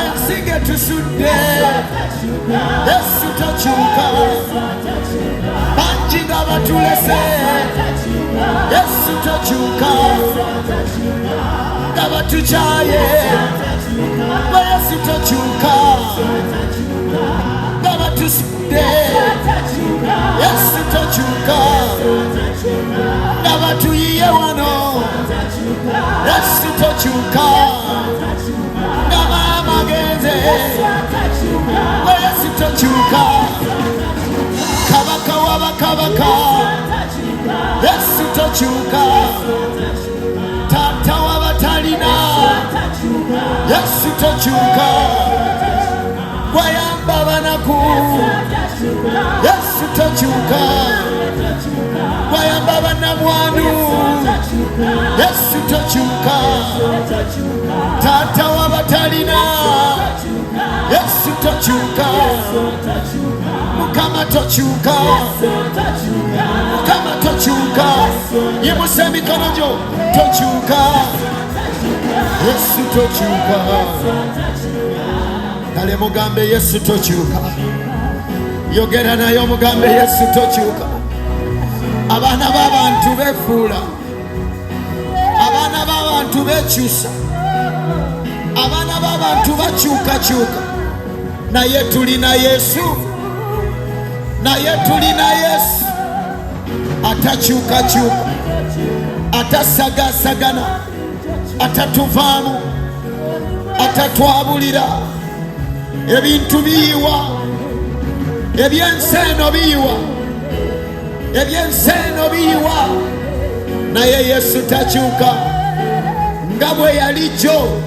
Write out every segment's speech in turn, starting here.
Ensige tusudde Yesu tokyuka bangi nga batulese Yesu tokyuka nga batukyaye Yesu tokyuka nga batusudde Yesu tokyuka nga batuyiye wano Yesu tokyuka nga baamagenze Yesu tokyuka kabaka w'abakabaka Yesu tokyuka taata w'abatalina Yesu tokyuka gwayamba abanaku Yesu tokyuka gwayamba abannamwandu Yesu tokyuka taata w'abatalina Yesu tokyuka Mukama tokyuka Mukama tokyuka yimusa emikono gyo tokyuka Yesu tokyuka kale mugambe Yesu tokyuka yogera naye omugambe Yesu tokyuka abaana b'abantu befuula abaana b'abantu bekyusa abaana b'abantu bakyukakyuka naye tulina Yesu atakyukakyuka atasagasagana atatuvaamu atatwabulira ebintu biyiwa ebyensi eno biyiwa naye Yesu takyuka nga bwe yalijjo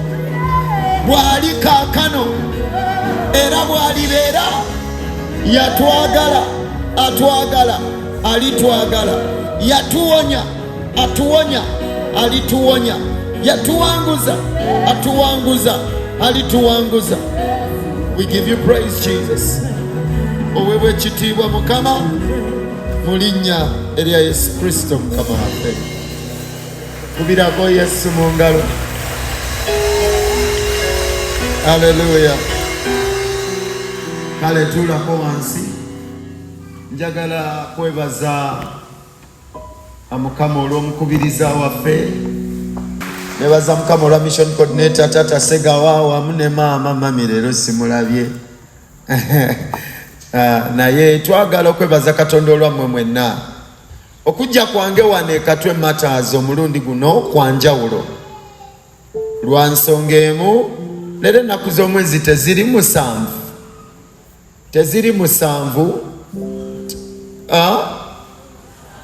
bw'ali kaakano era bw'alibeera atwagala alitwagala yatuwonya atuwonya alituwonya yatuwanguza atuwanguza alituwanguza. We give you praise Jesus. Owewe ekitiibwa Mukama mu linnya erya Yesu Kristo Mukama waffe. Kubirako Yesu mu ngalo. Hallelujah. Kale tulako wansi. Njagala kwebaza Mukama olw'omukubiriza waffe. Nebaza Mukama olwa mission coordinator Tata Segawa wamu ne maama mami leero simulabye. Naye twagala okwebaza Katonda olwammwe mwenna. Okujja kwange wano e Katwe Matters omulundi guno kwa njawulo. Lwa nsonga emu, leero ennaku z'omwezi teziri musanvu.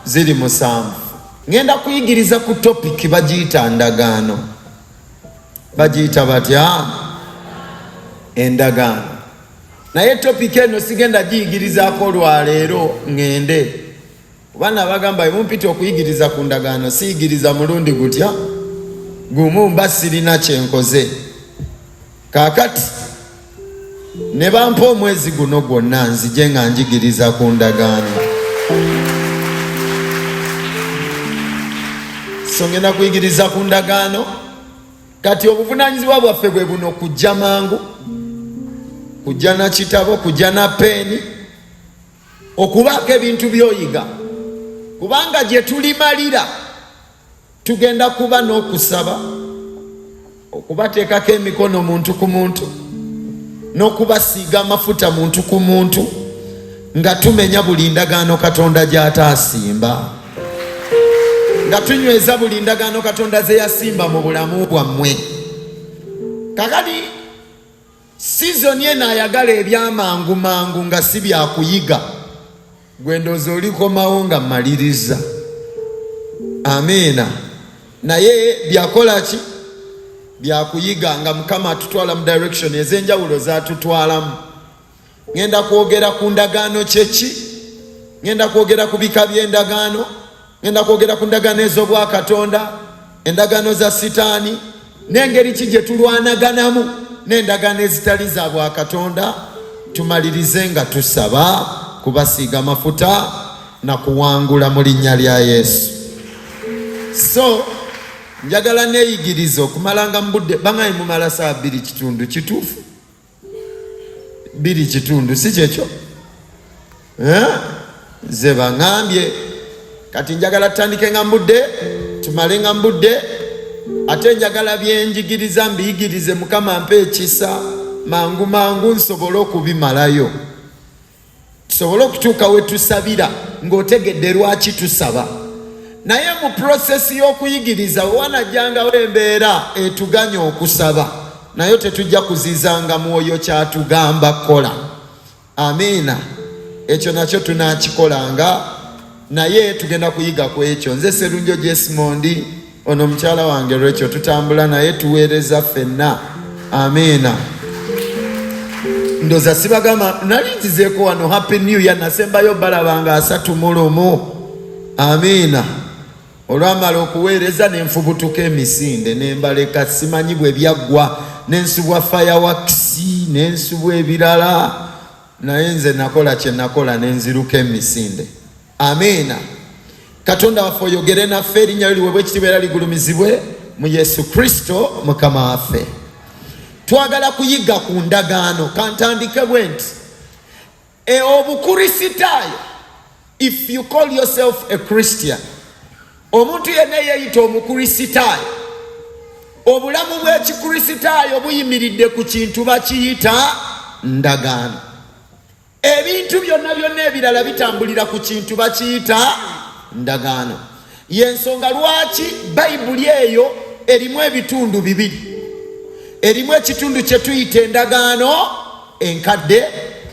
Ziri musanvu. Ngenda kuyigiriza ku topic bagiyita Endagaano. Bagiyita batya? Endagaano. Naye topic eno sigenda giyigirizaako olwaleero ngende. Bana bagamba mumpita okuyigiriza ku ndagaano siyigiriza mulundi gutya gumu mba sirina kyenkoze. Kaakati ne bampa omwezi guno gwonna nzije nga njigiriza ku ndagaano. So ngenda kuyigiriza ku ndagaano. Kati obuvunaanyizibwa bwaffe bwe buno kujja mangu, kujja na kitabo, kujja na peeni, okubaako ebintu by'oyiga. Kubanga gye tulimalira tugenda kuba n'okusaba, okubateekako emikono muntu ku muntu, n'okubasiiga amafuta muntu ku muntu, nga tumenya buli ndagaano Katonda gy'ataasimba, nga tunyweza buli ndagaano Katonda ze yasimba mu bulamu bwammwe. Kakati sizoni eno ayagala ebyamangu mangu nga si byakuyiga. Gwendooza olikomawo nga maliriza. Amiina. Naye byakola ki? Byakuyiga nga Mukama atutwala mu direction ez'enjawulo z'atutwalamu. Ngenda kwogera ku ndagaano kyeki, ngenda kwogera ku bika by'endagaano, ngenda kwogera ku ndagaano ez'obwakatonda, endagaano za Sitaani, n'engeri ki gye tulwanaganamu n'endagaano ezitali za bwakatonda. Tumalirize nga tusaba, kubasiiga amafuta na kuwangula mu linnya lya Yesu. So njagala neeyigiriza okumalanga mu budde bangaye mumala saa 2 kitundu kituufu 2 kitundu si kyekyo nze baŋŋambye kati njagala tutandike nga mu budde tumale nga mu budde ate njagala byenjigiriza mbiyigirize Mukama mpe ekisa mangu mangu nsobole okubimalayo tusobole okutuuka we tusabira ng'otegedde lwaki tusaba naye mu prosesi y'okuyigiriza wanajjangawo embeera etuganya okusaba naye tetujja kuzizanga mwoyo kyatugamba kola. Amiina. Ekyo nakyo tunakikolanga naye tugenda kuyiga ku ekyo. Nze Serunjogi Esmond ono mukyala wange lwekyo tutambula naye tuweereza ffenna. Amiina. Ndoza sibagamba nali nzizeeko wano happy new year nasembayo balabanga 31. Amiina. Olwamala okuweereza nenfubutuka emisinde nembaleka simanyi bwe byaggwa nensubwa fireworks nensubwa ebirala naye nze nakola kye nakola nenziruka emisinde. Amiina. Katonda waffe oyogere naffe erinnya lyo liweebwe ekitiibwa era ligulumizibwe mu Yesu Kristo Mukama waffe. Twagala kuyiga ku ndagaano kantandike bwe nti obukristaayo, if you call yourself a Christian, omuntu yenna yeeyita omukristaayo, obulamu bw'ekikristaayo buyimiridde ku kintu bakiyita ndagaano. Ebintu byonna byonna ebirala bitambulira ku kintu bakiyita ndagaano. Y'ensonga lwaki bayibuli eyo erimu ebitundu bibiri. Erimu ekitundu kye tuyita endagaano enkadde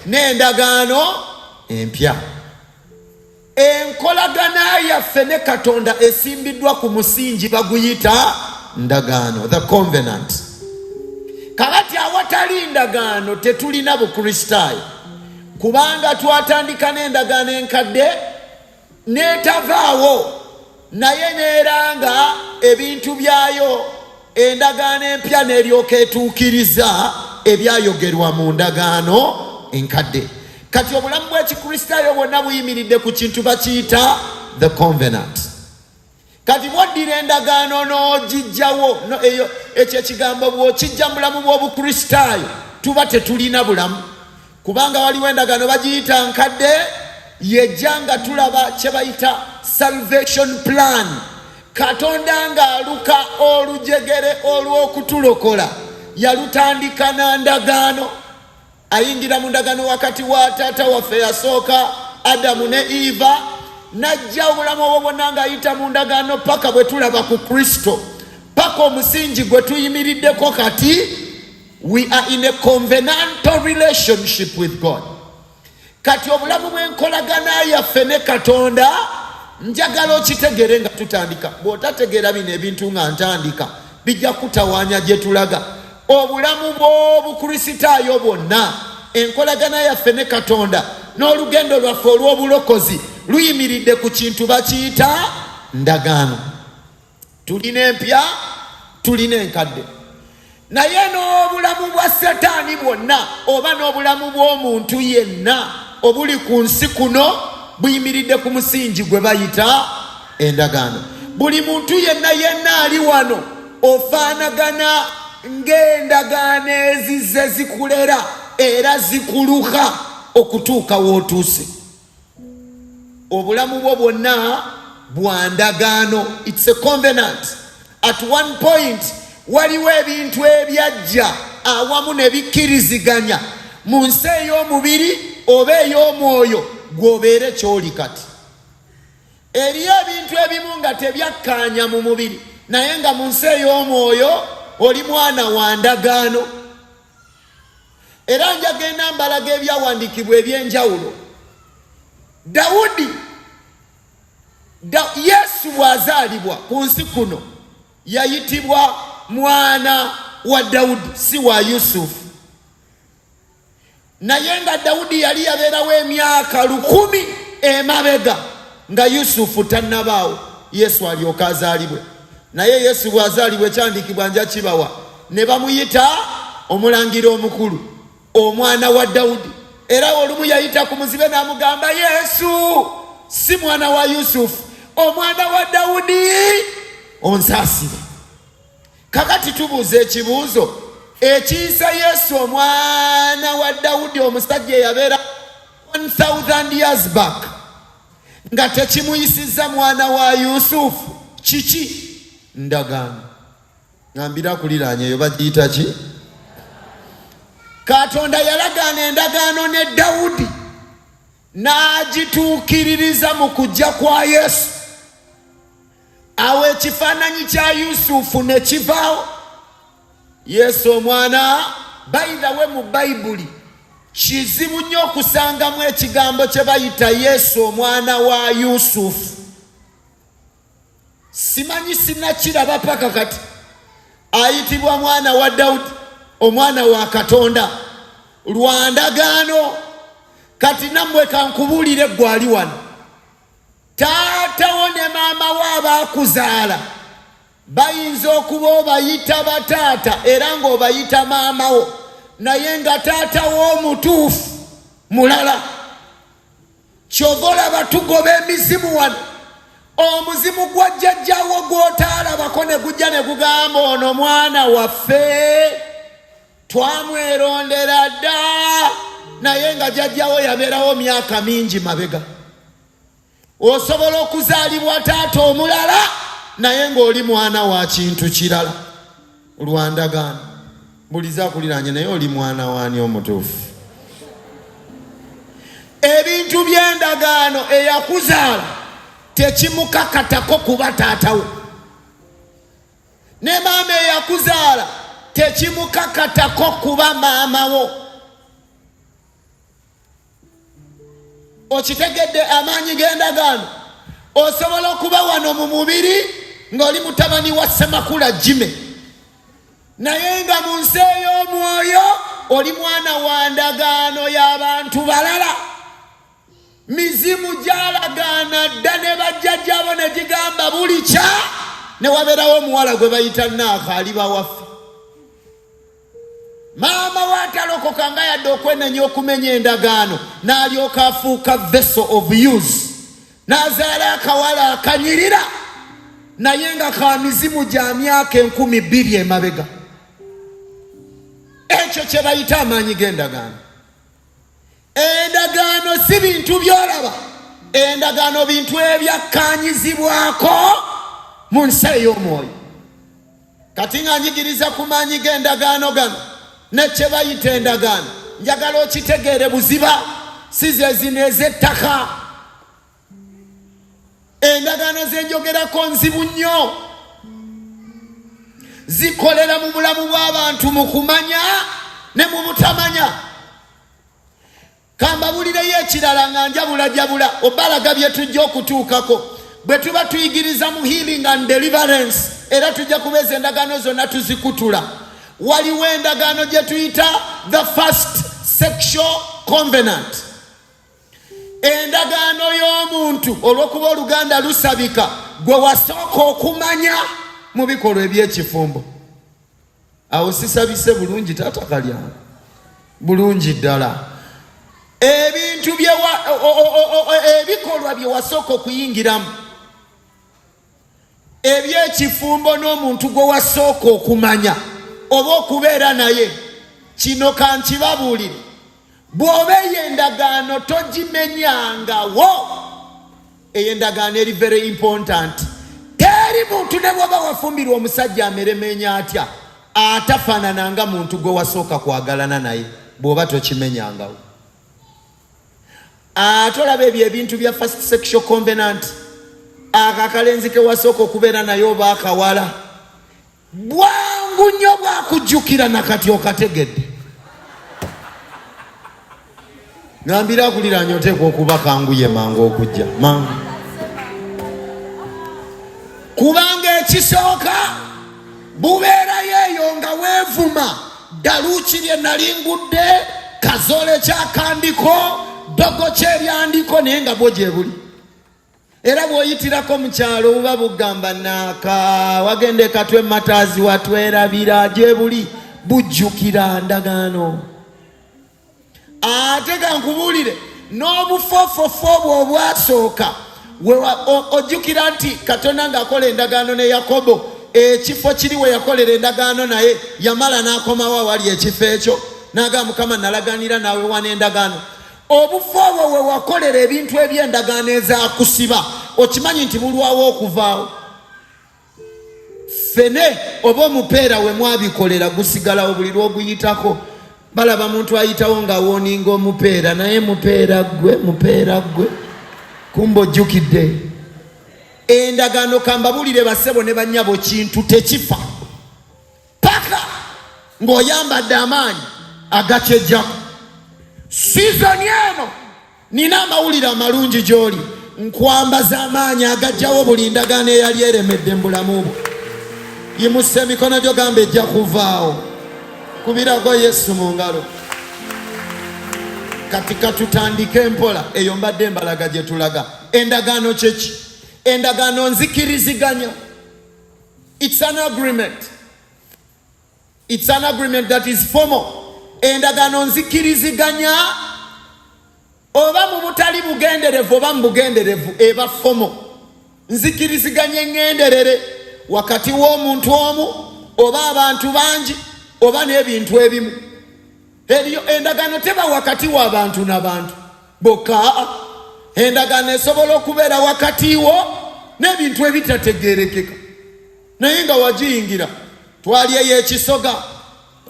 n'endagaano empya. Enkolagana yaffe ne Katonda esimbiddwa ku musingi baguyita ndagaano, the covenant. Kakati awatali ndagaano tetulina bukristaayo, kubanga twatandika n'endagaano enkadde n'etavaawo naye neeranga ebintu byayo endagaano empya n'eryoka etuukiriza ebyayogerwa mu ndagaano enkadde. Kati obulamu bw'ekikristaayo bwonna buyimiridde ku kintu bakiyita the covenant. Kati bwoddira endagaano n'ogijjawo ekyo ekigambo bw'okijja mu bulamu bw'obukristaayo tuba tetulina bulamu, kubanga waliwo endagaano bagiyita nkadde yejja nga tulaba kye bayita salvation plan. Katonda ng'aluka olujegere olw'okutulokola yalutandika na ndagaano. Ayingira mu ndagaano wakati wa taata waffe yasooka Adamu ne Eva, najja obulamu obwo bwonna ng'ayita mu ndagaano paka bwe tulaba ku Kristo, paka omusingi gwe tuyimiriddeko. Kati we are in a covenantal relationship with God. Kati obulamu bw'enkolagana yaffe ne Katonda njagala okitegere nga tutandika. Bw'otategeera bino ebintu nga ntandika bijja kutawaanya gye tulaga. Obulamu bw'obukristaayo bwonna, enkolagana yaffe ne Katonda n'olugendo lwaffe olw'obulokozi luyimiridde ku kintu bakiyita ndagaano. Tulina empya, tulina enkadde. Naye n'obulamu bwa Setaani bwonna oba n'obulamu bw'omuntu yenna obuli ku nsi kuno buyimiridde ku musingi gwe bayita endagaano. Buli muntu yenna ali wano ofaanagana ng'endagaano ezizze zikulera era zikuluka okutuuka w'otuuse. Obulamu bwo bwonna bwa ndagaano. It's a covenant. At one point waliwo ebintu ebyajja awamu ne bikkiriziganya mu nsi ey'omubiri oba ey'omwoyo gw'obeere ky'oli kati. Eriyo ebintu ebimu nga tebyakkaanya mu mubiri naye nga mu nsi ey'omwoyo oli mwana wa ndagaano. Era njagenda mbalaga ebyawandiikibwa eby'enjawulo. Dawudi, Yesu bw'azaalibwa ku nsi kuno yayitibwa mwana wa Dawudi, si wa Yusufu. Naye nga Dawudi yali yabeerawo emyaka 1000 emabega nga Yusufu tannabaawo, Yesu alyoka azaalibwe. Naye Yesu bw'azaalibwa ekyandiikibwa nja kibawa ne bamuyita omulangira omukulu, omwana wa Dawudi. Era olumu yayita ku muzibe n'amugamba, Yesu si mwana wa Yusufu, omwana wa Dawudi onsaasire. kakati tubuuza ekibuuzo ekiyisa Yesu omwana wa Dawudi omusajja eyabeera 1000 years back nga tekimuyisiza mwana wa Yusufu kiki? Ndagaano. Ngambira kuliraanya eyo bagiyita ki? Katonda yalagaana endagaano ne Dawudi n'agituukiririza mu kujja kwa Yesu. Awo ekifaananyi kya Yusufu ne kivaawo. Yesu omwana, by the way, mu Bayibuli kizibu nnyo okusangamu ekigambo kye bayita Yesu omwana wa Yusufu. Simanyi sinnakiraba paka kati. Ayitibwa mwana wa Dawudi, omwana wa Katonda, lwa ndagaano. Kati nammwe kankubuulire ggwe ali wano, taatawo ne maama we abaakuzaala bayinza okuba obayita bataata era ng'obayita maama wo, naye nga taatawo omutuufu mulala. Kyova olaba tugoba emizimu wano. Omuzimu gwa jjajjawo gw'otaalabako ne gujja ne gugamba ono mwana waffe twamwerondera dda, naye nga jjajjawo yabeerawo myaka mingi mabega. Osobola okuzaalibwa taata omulala naye ng'oli mwana wa kintu kirala lwa ndagaano. Buliza akuliraanye naye oli mwana waani omutuufu? Ebintu by'endagaano eyakuzaala tekimukakatako kuba taatawo, ne maama eyakuzaala tekimukakatako kuba maamawo. Okitegedde amaanyi g'endagaano? Osobola okuba wano mu mubiri ng'oli mutabani wa Semakula Jime, naye nga mu nsi ey'omwoyo oli mwana wa ndagaano y'abantu balala. Mizimu gyalagaana dda ne bajjajjabo ne gigamba buli kya ne wabeerawo omuwala gwe bayita Naaka aliba waffe. Maama waatalokoka nga yadde okwenenya okumenya endagaano, n'alyoka afuuka vessel of use, n'azaala akawala akanyirira naye nga ka mizimu gya myaka 2000 emabega. Ekyo kye bayita amaanyi g'endagaano. Endagaano si bintu by'olaba, endagaano bintu ebyakkaanyizibwako mu nsi ey'omwoyo. Kati nga njigiriza ku maanyi g'endagaano gano ne kye bayita endagaano, njagala okitegeere buziba, si ze zino ez'ettaka. Endagaano ze njogerako nzibu nnyo, zikolera mu bulamu bw'abantu mu kumanya ne mu butamanya. Kambabulireyo ekirala nga njabulajabula obalaga bye tujja okutuukako bwe tuba tuyigiriza mu healing and deliverance, era tujja kubeeza endagaano zonna tuzikutula. Waliwo endagaano gye tuyita the first sexual covenant, endagaano y'omuntu olw'okuba oluganda lusabika gwe wasooka okumanya mu bikolwa eby'ekifumbo. Awo sisabise bulungi taata kalyange, bulungi ddala. Ebintu ebikolwa bye wasooka okuyingiramu eby'ekifumbo n'omuntu gwe wasooka okumanya oba okubeera naye, kino kankibabuulire, bw'oba ey'endagaano togimenyangawo. Ey'endagaano eri very important. Teri muntu ne bw'oba wafumbirwa omusajja ameremenya atya atafaanananga muntu gwe wasooka kwagalana naye bw'oba tokimenyangawo. Ate olaba ebyo ebintu bya first sexual covenant, akakalenzi ke wasooka okubeera naye oba akawala, bwangu nnyo bwakujjukira nakati okategedde. Ngambira akuliraanye oteekwa okuba kanguye mangu okujja mangu, kubanga ekisooka bubeerayo eyo nga weevuma daluuki lye nalingudde, kazoole kyakandiko, dogo kyeryandiko, naye nga bwo gye buli. Era bw'oyitirako mu kyalo buba bugamba Naaka wagende katwe mataazi watwerabira, gye buli bujjukira ndagaano. Ate gankubuulire n'obufofofo bwo obwasooka ojjukira nti Katonda ng'akola endagaano ne Yakobo ekifo kiri we yakolera endagaano naye yamala n'akomawo wali ekifo ekyo n'agamba Mukama nalaganira nawe wana endagaano. Obufu obwo we wakolera ebintu eby'endagaano ezaakusiba okimanyi nti bulwawo okuvaawo. Fene oba omupeera we mwabikolera gusigalawo buli lw'oguyitako. Balaba muntu ayitawo nga wooninga omupeera naye mupeera gwe kumba ojjukidde. Endagaano kambabulire bassebo ne bannyabo kintu tekifa paka ng'oyambadde amaanyi agakyejjaku. Sizoni eno nina amawulire amalungi gy'oli, nkwambaza amaanyi agajjawo buli ndagaano eyali eremedde mu bulamu bwo. Yimusa emikono gyo gamba ejja kuvaawo. Kubirako Yesu mu ngalo. Kati katutandike empola eyo mbadde embalaga gye tulaga. Endagaano kyeki? Endagaano nzikiriziganya. It's an agreement. It's an agreement that is formal. Endagaano nzikiriziganya oba mu butali bugenderevu oba mu bugenderevu eba formal. Nzikiriziganya engenderere wakati w'omuntu omu oba abantu bangi oba n'ebintu ebimu. Eriyo endagaano teba wakati w'abantu n'abantu bokka. Endagaano esobola okubeera wakati wo n'ebintu ebitategeerekeka naye nga wagiyingira. Twali eyo ekisoga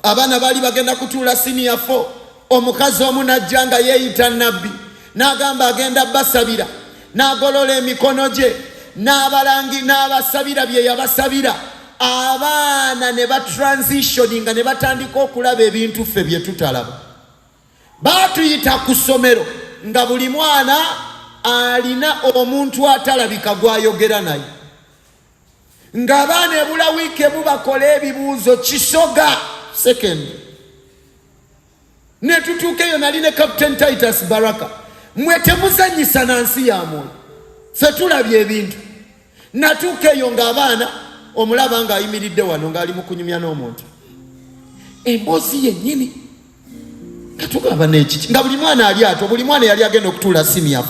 abaana bali bagenda kutuula senior 4. Omukazi omu najja nga yeeyita nabbi n'agamba agenda basabira n'agolola emikono gye n'abalangi n'abasabira bye yabasabira. Abaana ne batransitioninga ne batandika okulaba ebintu ffe bye tutalaba. Baatuyita ku ssomero nga buli mwana alina omuntu atalabika gwayogera naye. Ng'abaana ebula wiiki emu bakola ebibuuzo kisoga second. Ne tutuuka eyo nali ne Captain Titus Baraka. Mwe temuzanyisa na nsi ya mwoyo. Ffe tulabye ebintu. Natuuka eyo ng'abaana omulaba ng'ayimiridde wano ng'ali mu kunyumya n'omuntu. Emboozi yennyini. Katugamba n'ekiki. Nga buli mwana ali ato, buli mwana yali agenda okutuula senior 4.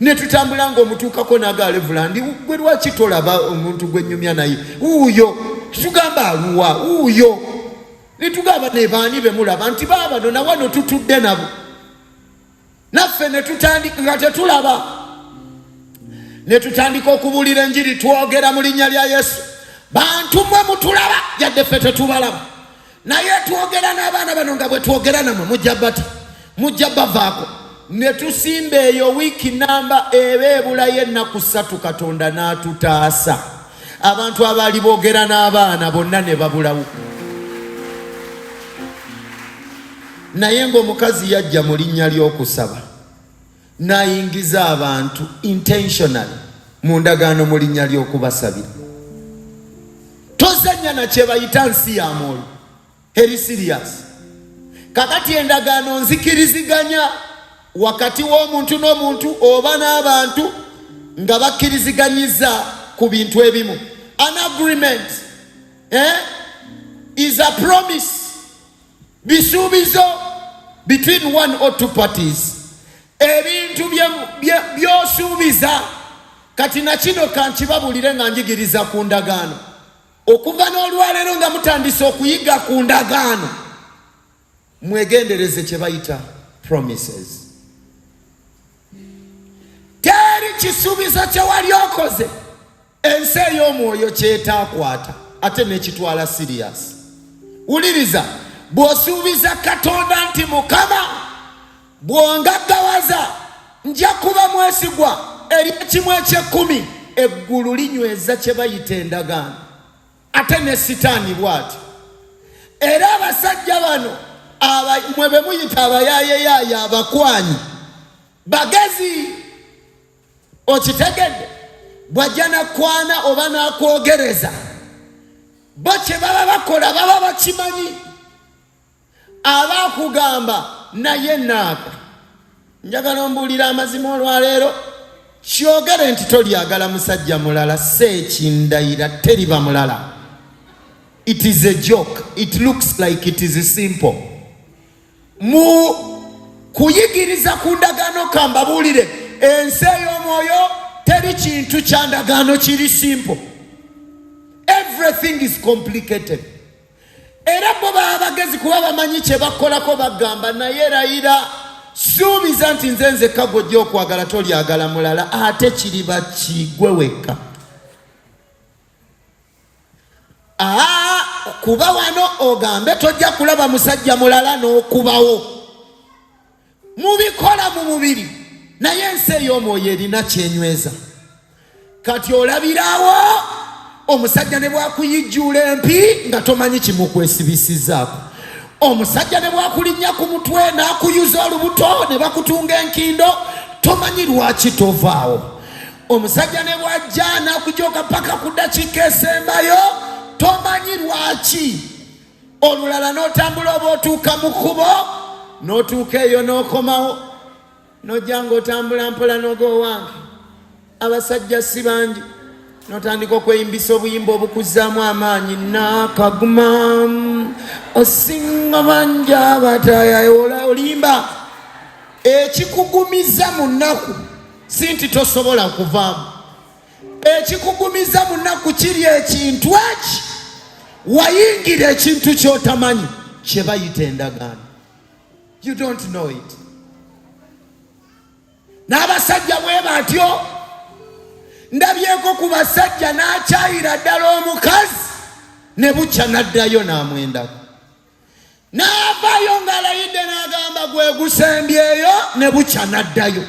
Ne tutambula ng'omutuukako n'agaala Evulandi. Gwe lwaki tolaba omuntu gwe nnyumya naye? Wuuyo. Tugamba aluwa? Wuuyo. Ne tugamba ne baani be mulaba nti baabano na wano tutudde nabo. Naffe ne tutandika nga tetulaba. Ne tutandika okubuulira enjiri twogera mu linnya lya Yesu. Bantu mmwe mutulaba yadde ffe tetubalaba. Naye twogera n'abaana bano nga bwe twogera namwe mujja bata. Mujja bavaako. Ne tusimba eyo wiiki namba eba ebulayo ennaku 3 Katonda n'atutaasa. Abantu abaali boogera n'abaana bonna ne babulawo. Naye ng'omukazi yajja mu linnya ly'okusaba n'ayingiza abantu intentionally mu ndagaano mu linnya ly'okubasabira. Tozanya na kye bayita nsi ya mwoyo. Eri serious. Kakati endagaano nzikiriziganya wakati w'omuntu n'omuntu oba n'abantu nga bakkiriziganyiza ku bintu ebimu. An agreement is a promise. Bisuubizo between one or two parties. Ebintu by'osuubiza. Kati na kino kankibabulire nga njigiriza ku ndagaano. Okuva n'olwaleero nga mutandise okuyiga ku ndagaano, mwegendereze kye bayita promises. Teri kisuubizo kye wali okoze ensi ey'omwoyo kyetaakwata ate n'ekitwala serious. Wuliriza, bw'osuubiza Katonda nti Mukama bw'ongaggawaza nja kuba mwesigwa eri 1/10, eggulu linyweza kye bayita endagaano. Ate ne sitaani bw'ati. Era abasajja bano mwe be muyita abayaayeyaaya abakwanyi bagezi. Okitegedde bw'ajja nakwana oba n'akwogereza bo kye baba bakola baba bakimanyi. Abaakugamba naye naaka njagala ombuulira amazima olwaleero kyogere nti tolyagala musajja mulala seekindayira teriba mulala. It is a joke. It looks like it is simple. Mu kuyigiriza ku ndagaano kambabuulire ensi ey'omwoyo teri kintu kya ndagaano kiri simple. everything is complicated. Era bo abagezi kuba bamanyi kye bakolako bagamba naye Raila suubiza nti nze nzekka gojja okwagala tolyagala mulala ate kiriba kigwe wekka. Kuba wano ogambe tojja kulaba musajja mulala n'okubawo. Mubikola mu mubiri naye ensi ey'omwoyo erina kyenyweza. Kati olabirawo omusajja ne bwakuyijjuula empi nga tomanyi kimukwesibisizaako. Omusajja ne bwakulinnya ku mutwe n'akuyuza olubuto ne bakutunga enkindo tomanyi lwaki tovaawo. Omusajja ne bwajja n'akujooka paka ku ddakiika esembayo tomanyi lwaki. Olulala n'otambula oba otuuka mu kkubo n'otuuka eyo n'okomawo n'ojja ng'otambula mpola n'ogowange abasajja si bangi n'otandika okweyimbisa obuyimba obukuzzaamu amaanyi nakaguma osinga bangi abataaya olimba. Ekikugumiza mu nnaku si nti tosobola kuvaamu. Ekikugumiza mu nnaku kiri ekintu eki wayingira ekintu ky'otamanyi kye bayita endagaano. You don't know it. N'abasajja bwe batyo ndabyeko ku basajja n'akyayira ddala omukazi ne bukya n'addayo n'amwendako. N'avaayo ng'alayidde n'agamba gwe gusembyeyo ne bukya n'addayo.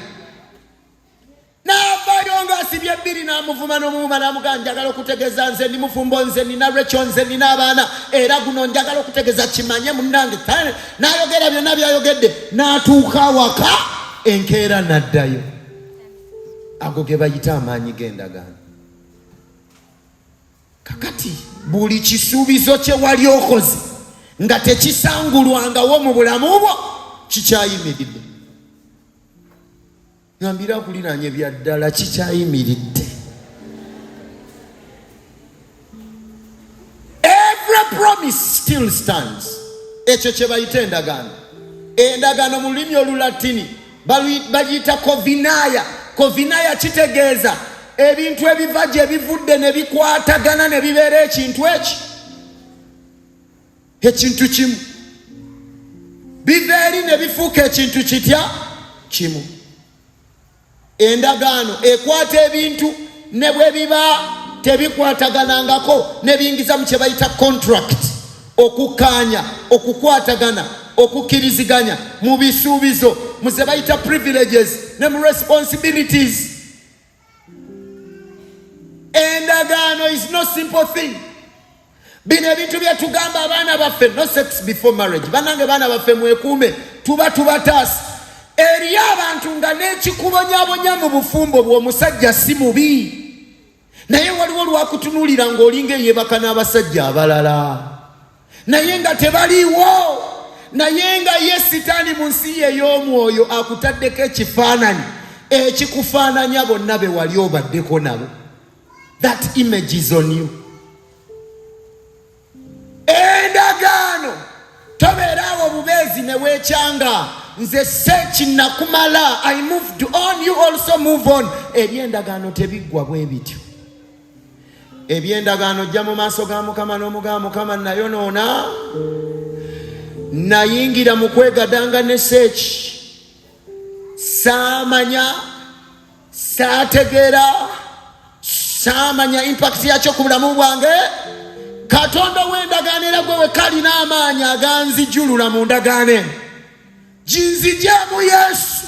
N'avaayo ng'asibye ebbiri n'amuvuma n'omuvuma n'amugamba njagala okutegeeza nze ndi mufumbo nze nina Rachel nze nina abaana era guno njagala okutegeeza kimanye munnange. N'ayogera byonna by'ayogedde n'atuuka awaka enkeera n'addayo. Ago ge bayita amaanyi g'endagaano. Kakati buli kisuubizo kye wali okoze nga tekisangulwangawo mu bulamu bwo kikyayimiridde. Ngambira kuliraanye bya ddala kikyayimiridde. Every promise still stands. Ekyo kye bayita endagaano. Endagaano mu lulimi Olulatini bagiyita kovinaya. Kovinaya kitegeeza ebintu ebiva gye bivudde ne bikwatagana ne bibeera ekintu eki. Ekintu kimu biva eri ne bifuuka ekintu kitya kimu. Endagaano ekwata ebintu ne bwe biba tebikwataganangako ne biyingiza mu kye bayita contract. Okukkaanya, okukwatagana, okukkiriziganya mu bisuubizo mu ze bayita privileges ne mu responsibilities. Endagaano is no simple thing. Bino ebintu bye tugamba abaana baffe no sex before marriage. Banange baana baffe mwekuume tuba tubataasa. Eriyo abantu nga n'ekikubonyabonya mu bufumbo bw'omusajja si mubi naye waliwo lwakutunuulira ng'olinga eyeebaka n'abasajja abalala naye nga tebaliiwo. Naye nga ye sitaani mu nsi ye ey'omwoyo akutaddeko ekifaananyi ekikufaananya bonna be wali obaddeko nabo. That image is on you. Endagaano tobeeraawo bubeezi ne weekyanga nze sekinnakumala I moved on you also move on. Ebyendagaano tebiggwa bwe bityo. Ebyendagaano jja mu maaso ga Mukama n'omugamba Mukama nayonoona nayingira mu kwegadanga ne seeki saamanya saategeera saamanya impact yakyo ku bulamu bwange. Katonda w'endagaano era gwe wekka alina amaanyi aganzijulula mu ndagaano eno. Ginzijjamu Yesu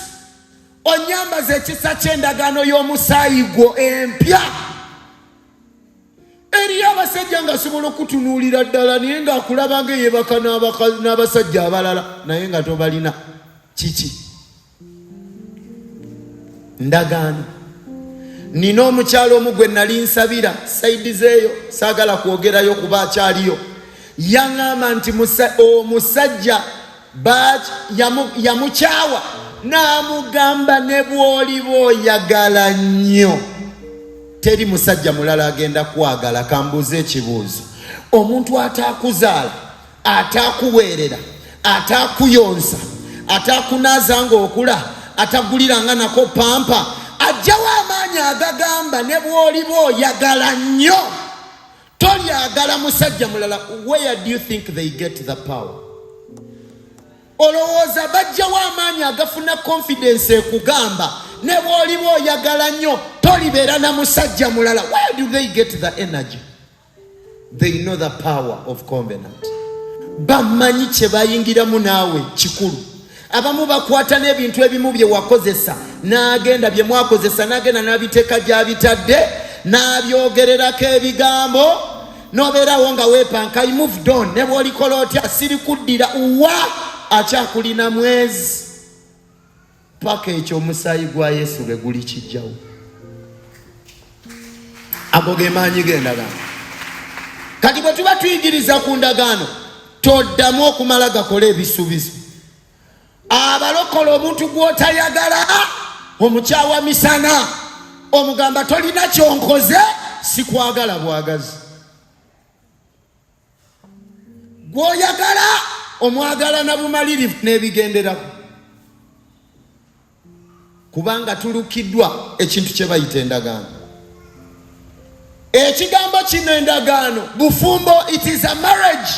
onyambaza ekisa ky'endagaano y'omusaayi gwo empya. Eriyo abasajja nga asobola okutunuulira ddala naye ng'akulaba ng'eyeebaka n'abasajja abalala naye nga tobalina. Kiki? Ndagaano. Nina omukyalo omu gwe nali nsabira sayidi zeeyo saagala kwogerayo kuba akyaliyo. Yaŋŋamba nti omusajja yamukyawa n'amugamba ne bw'oliba oyagala nnyo teri musajja mulala agenda kwagala. Kambuuza ekibuuzo. Omuntu ataakuzaala, ataakuweerera, ataakuyonsa, ataakunaaza ng'okula, ataguliranga nako pampa ajjawo amaanyi agagamba ne bw'oliba oyagala nnyo tolyagala musajja mulala. Where do you think they get the power? Olowooza bajjawo amaanyi agafuna confidence ekugamba ne bw'oliba oyagala nnyo tolibeera na musajja mulala. Where do they get the energy? They know the power of covenant. Bamanyi kye bayingiramu naawe kikulu. Abamu bakwata n'ebintu ebimu bye wakozesa n'agenda bye mwakozesa n'agenda n'abiteeka gy'abitadde n'abyogererako ebigambo n'obeerawo nga weepanka. I moved on. Ne bw'olikola otya siri kuddira wa akyakulina mwezi paka ekyo omusaayi gwa Yesu lwe guli kijjawo. Ago ge maanyi g'endagaano. Kati bwe tuba tuyigiriza ku ndagaano toddamu okumala gakola ebisuubizo. Abalokola omuntu gw'otayagala omukyawa misana omugamba tolina kyonkoze sikwagala bwagazi. Gw'oyagala omwagala na bumalirivu n'ebigenderako. Kubanga tulukiddwa ekintu kye bayita endagaano. Ekigambo kino endagaano bufumbo, it is a marriage.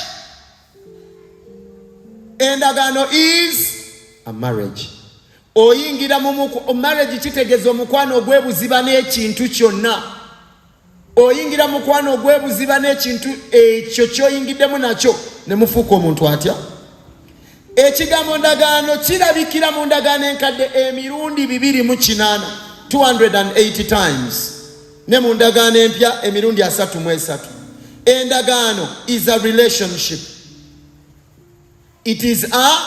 Endagaano is a marriage. Oyingira mu marriage kitegeeza omukwano ogwebuziba n'ekintu kyonna. Oyingira mukwano ogwebuziba n'ekintu ekyo ky'oyingiddemu nakyo ne mufuuka omuntu atya. Ekigambo ndagaano kirabikira mu ndagaano enkadde emirundi 208, 280 times. Ne mu ndagaano empya emirundi 33. Endagaano is a relationship. It is a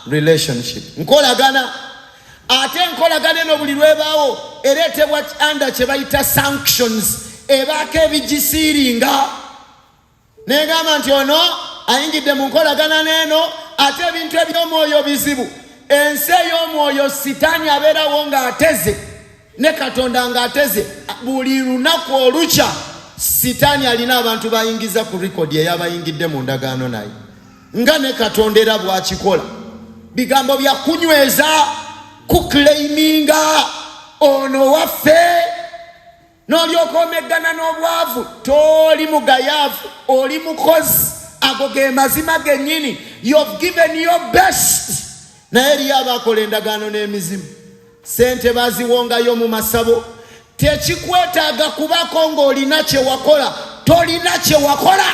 relationship. Nkolagana. Ate nkolagana eno buli lwebaawo ereetebwa under kye bayita sanctions. Ebaako ebigisiiringa. Negamba nti ono ayingidde mu nkolagana n'eno ate ebintu eby'omwoyo bizibu. Ensi ey'omwoyo sitaani abeerawo ng'ateze ne Katonda ng'ateze. Buli lunaku olukya sitaani alina abantu bayingiza ku likodi ey'abayingidde mu ndagaano naye. Nga ne Katonda era bw'akikola. Bigambo bya kunyweza kuclaiminga ono waffe. N'olyoka omeggana n'obwavu toli mugayaavu oli mukozi. Ago ge mazima gennyini. You've given your best. Naye eriyo abakola endagaano n'emizimu. Sente baziwongayo mu masabo. Tekikwetaaga kubako ng'olina kye wakola. Tolina kye wakola.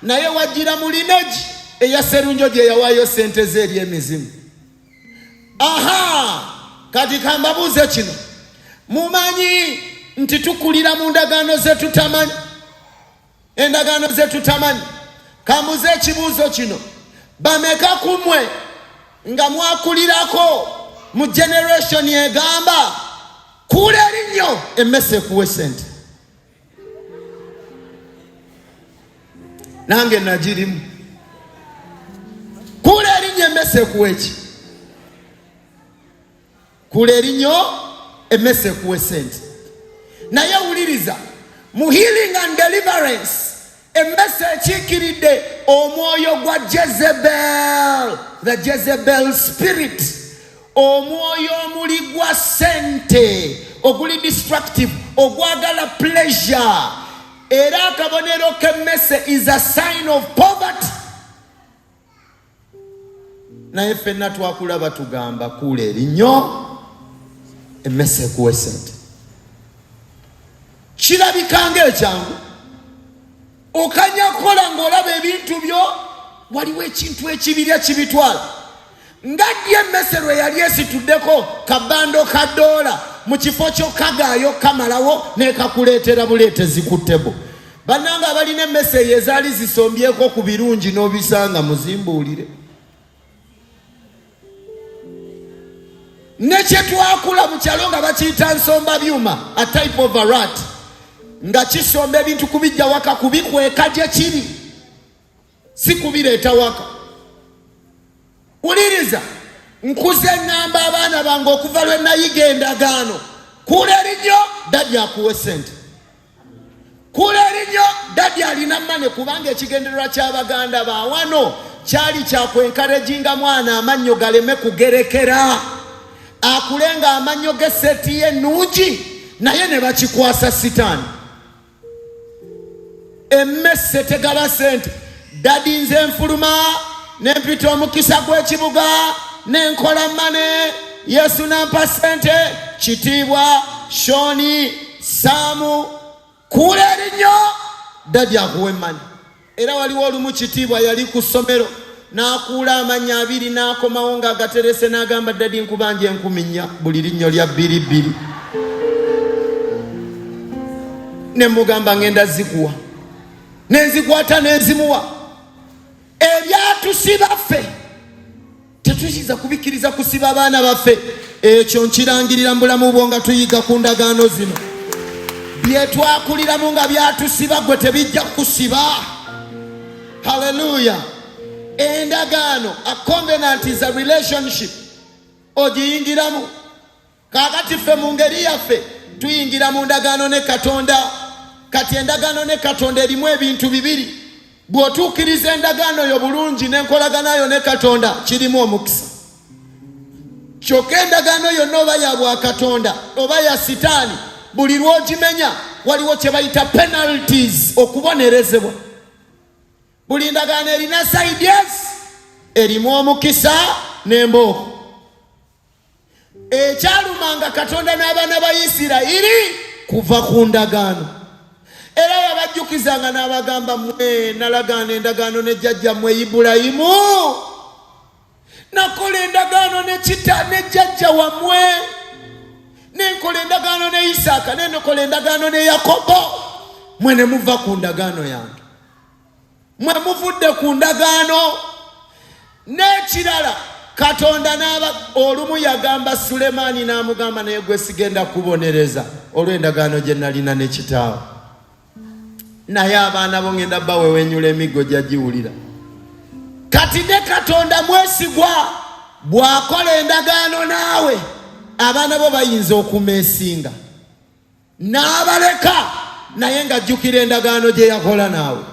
Naye wajjira mu lineegi eya Serunjogi eyawaayo sente ze eri emizimu. Aha! Kati kambabuuze kino. Mumanyi nti tukulira mu ndagaano ze tutamanyi. Endagaano ze tutamanyi. Kambuze ekibuuzo kino. Bameka kumwe nga mwakulirako mu generation egamba kula erinyo emmese ekuwe sente. Nange nagirimu. Kula erinyo emmese ekuwe ki? Kula erinyo emmese ekuwe sente. Naye wuliriza mu healing and deliverance emmese ekiikiridde omwoyo gwa Jezebel, the Jezebel spirit, omwoyo omuli gwa sente oguli destructive ogwagala pleasure. Era akabonero k'emmese is a sign of poverty. Naye ffenna twakulaba tugamba kula erinyo emmese ekuwe sente. Kirabikanga ekyangu okanya kukola ng'olaba ebintu byo waliwo ekintu ekibirya kibitwala. Nga ddi emmese lwe yali esituddeko kabando ka $1 mu kifo ky'okagaayo kamalawo n'ekakuleetera buleetezi ku ttebo. Bannanga abalina emmese eyo ezaali zisombyeko ku birungi n'obisanga muzimbuulire. Ne kye twakula mu kyalo nga bakiyita nsomba byuma, a type of a rat. Nga kisomba ebintu kubijja waka kubikweka gye kiri. Si kubireeta waka. Uliriza. Nkuze ngamba abaana bange okuva lwe nayiga endagaano. Kula erinyo daddy akuwe sente. Kula erinyo daddy alina mane kubanga ekigendererwa ky'Abaganda baawano kyali kyakwenkarejinga mwana amannyo galeme kugerekera. Akulenga amannyo g'esseti ye ennungi naye ne bakikwasa sitaani. emmese tegaba sente. Dadi nze nfuluma nempita omukisa gw'ekibuga nenkola mane Yesu nampa sente. Kitiibwa Shoni Saamu kuula erinnya dadi akuwe mane. Era waliwo olumu Kitiibwa yali ku ssomero n'akuula amanya 2 n'akomawo ng'agaterese n'agamba dadi nkubanja 10,000 buli linnyo lya 2 ne mugamba ngenda zikuwa nenzikwata nenzimuwa. Ebyatusiba ffe tetukiza kubikiriza kusiba abaana baffe. Ekyo nkirangirira mu bulamu bwo nga tuyiga ku ndagaano zino. Byetwakuliramu nga byatusiba gwe tebijja kusiba. Hallelujah. Endagaano, a covenant is a relationship. Ogiyingiramu. Kakati ffe mu ngeri yaffe tuyingira mu ndagaano ne Katonda. Kati endagaano ne Katonda erimu ebintu bibiri. Bw'otuukiriza endagaano yo bulungi n'enkolaganayo ne Katonda kirimu omukisa. Kyokka endagaano yonna oba ya bwa Katonda oba ya sitaani, buli lw'ogimenya waliwo kye bayita penalties, okubonerezebwa. Buli ndagaano erina sides, erimu omukisa n'embooko. Ekyalumanga Katonda n'abaana ba Isirayiri kuva ku ndagaano. Era yabajjukizanga n'abagamba mmwe nalagaana endagaano ne jjajjammwe Ibulayimu, nakola endagaano ne jjajja wammwe, nenkola endagaano ne Isaaka, nenkola endagaano ne Yakobo. Mwe ne muva ku ndagaano yange, mwe muvudde ku ndagaano. N'ekirala Katonda olumu yagamba Sulemaani n'amugamba naye gwe sigenda kubonereza olw'endagaano gye nalina ne kitaawe, naye abaana bo ngenda bawewenyula emiggo gyagiwulira. Kati ne Katonda mwesigwa, bw'akola endagaano naawe abaana bo bayinza okumeesinga n'abaleka, naye ng'ajjukira endagaano gye yakola naawe.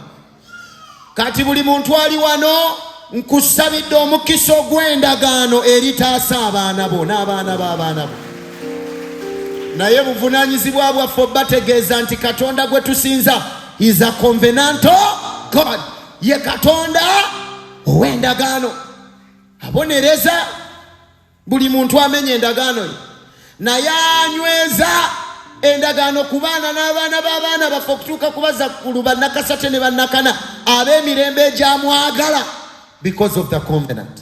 Kati buli muntu ali wano nkusabidde omukisa ogw'endagaano eritaasa abaana bo n'abaana b'abaana bo. Naye buvunaanyizibwa bwaffe bategeeza nti Katonda gwe tusinza is a covenantal God. Ye Katonda ow'endagaano. Abonereza buli muntu amenya endagaano ye, naye anyweza endagaano ku baana n'abaana b'abaana baffe okutuuka ku bazzukulu bannakasate ne bannakana ab'emirembe egyamwagala, because of the covenant.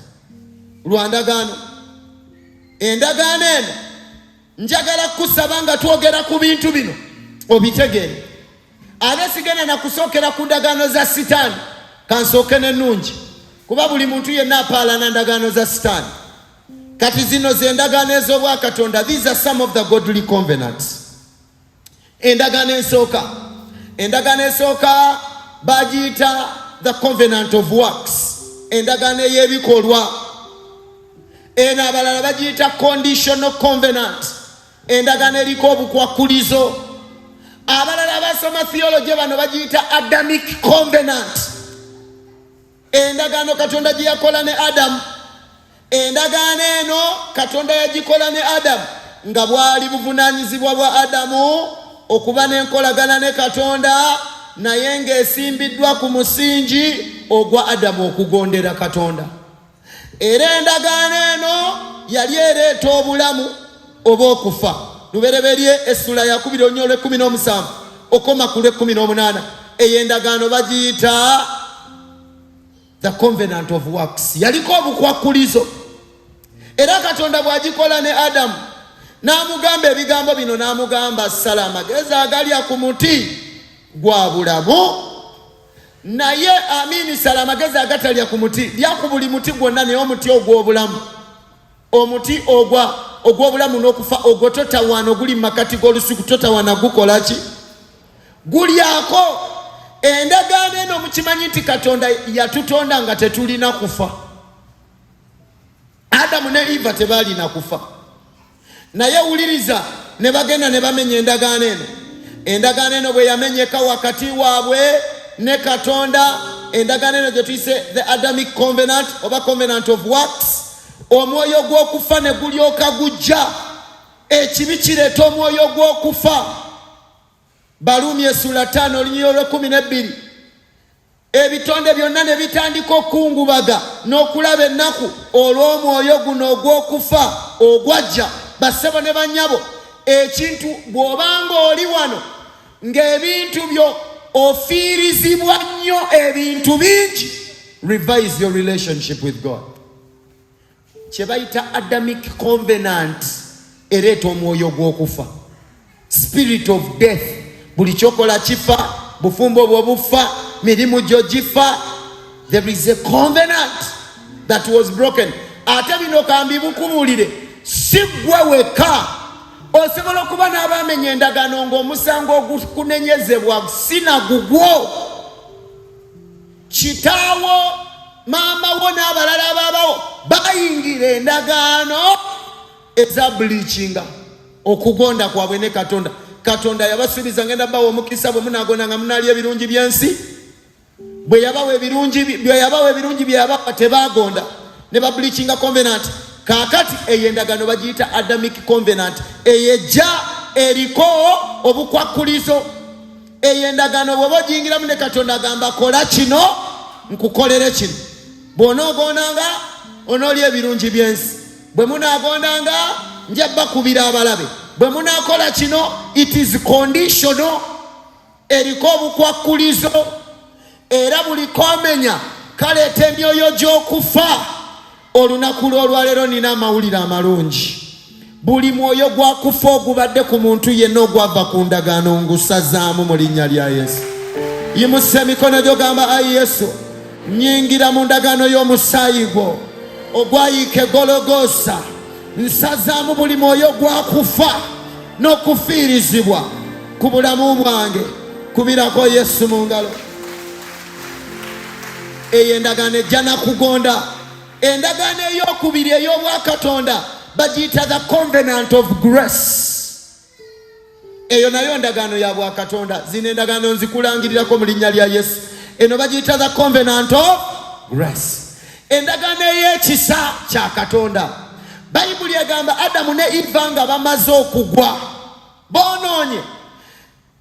Lwa ndagaano. Endagaano eno njagala kusaba nga twogera ku bintu bino obitegeere. Ate sigenda na kusookera ku ndagaano za sitaani, kansooke n'ennungi, kuba buli muntu yenna apaalana ndagaano za sitaani. Kati zino ze endagaano ez'obwa Katonda. These are some of the godly covenants. Endagaano esooka bagiyita the covenant of works, endagaano ey'ebikolwa. Eno abalala bagiyita conditional covenant, endagaano eriko obukwakulizo. Abalala basoma theology bano bagiyita Adamic covenant, endagaano Katonda gye yakola ne Adamu. Endagaano eno Katonda yagikola ne Adamu nga bwali buvunaanyizibwa bwa Adamu okuba n'enkolagana ne Katonda, naye ng'esimbiddwa ku musingi ogwa Adamu okugondera Katonda. Era endagaano eno yali ereeta obulamu oba okufa. Lubereberye essula ya 2:17 okoma ku 18. Eyo endagaano bagiyita the covenant of works. Yaliko obukwakulizo. Era Katonda bw'agikola ne Adamu n'amugamba ebigambo bino, n'amugamba sala amagezi agalya ku muti gwa bulamu, naye sala amagezi agatalya ku muti, lya ku buli muti gwonna, naye omuti ogw'obulamu, omuti ogw'obulamu n'okufa ogwo totawaana, oguli mu makati g'olusuku totawaana, gukola ki? Gulyako. Endagaano eno mukimanyi nti Katonda yatutonda nga tetulina kufa. Adamu ne Eva tebaalina kufa, naye wuliriza, ne bagenda ne bamenya endagaano eno. Endagaano eno bwe yamenyeka wakati waabwe ne Katonda, endagaano eno gye tuyise the Adamic covenant oba covenant of works, omwoyo gw'okufa ne gulyoka gujja. Ekibi kireeta omwoyo gw'okufa. Balumi essula 5 olunyiriri olw'12 ebitonde byonna ne bitandika okungubaga n'okulaba ennaku olw'omwoyo guno ogw'okufa ogwajja. Bassebo ne bannyabo, ekintu bw'obanga oli wano ng'ebintu byo ofiirizibwa nnyo ebintu bingi, revise your relationship with God. Kye bayita Adamic covenant ereeta omwoyo gw'okufa, spirit of death. Buli kyokola kifa, bufumbo bwo bufa, mirimu gyo gifa. There is a covenant that was broken. Ate bino kambi bukubuulire, si ggwe wekka osobola okuba n'abamenya endagaano ng'omusango ogukunenyezebwa sinagugwo. Kitaawo, maama wo n'abalala abaabawo bayingira endagaano eza bleachinga, okugonda kwabwe ne Katonda. Katonda yabasuubiza ngenda bawa omukisa bwe munaagonanga munaalya ebirungi by'ensi. Bwe yabawa ebirungi bye yabawa tebaagonda, ne ba bleachinga covenant. Kaakati eyo endagaano bagiyita Adamic covenant, eyejja eriko obukwakulizo. Eyo endagaano bw'oba ogiyingiramu ne Katonda agamba kola kino nkukolere kino. Bw'onoogondanga onoolya ebirungi by'ensi, bwe munaagondanga nja bakubira abalabe, bwe munaakola kino it is conditional, eriko obukwakulizo. Era buli komenya kaleeta emyoyo gy'okufa. Olunaku lw'olwaleero nina amawulire amalungi. Buli mwoyo gwa kufa ogubadde ku muntu yenna ogwava ku ndagaano ngusazaamu mu linnya lya Yesu. Yimusa emikono gyo gamba, ayi Yesu, nyingira mu ndagaano y'omusaayi gwo ogwayiika e Gologosa. Nsazaamu buli mwoyo gwa kufa n'okufiirizibwa ku bulamu bwange. Kubirako Yesu mu ngalo. Eyo endagaano ejja nakugonda. Endagaano ey'okubiri ey'obwakatonda bagiyita the covenant of grace. Eyo nayo endagaano ya bwakatonda. Zino endagaano nzikulangirirako mu linnya lya Yesu. Eno bagiyita the covenant of grace. Endagaano ey'ekisa kya Katonda. Bayibuli egamba Adamu ne Eva nga bamaze okugwa boonoonye.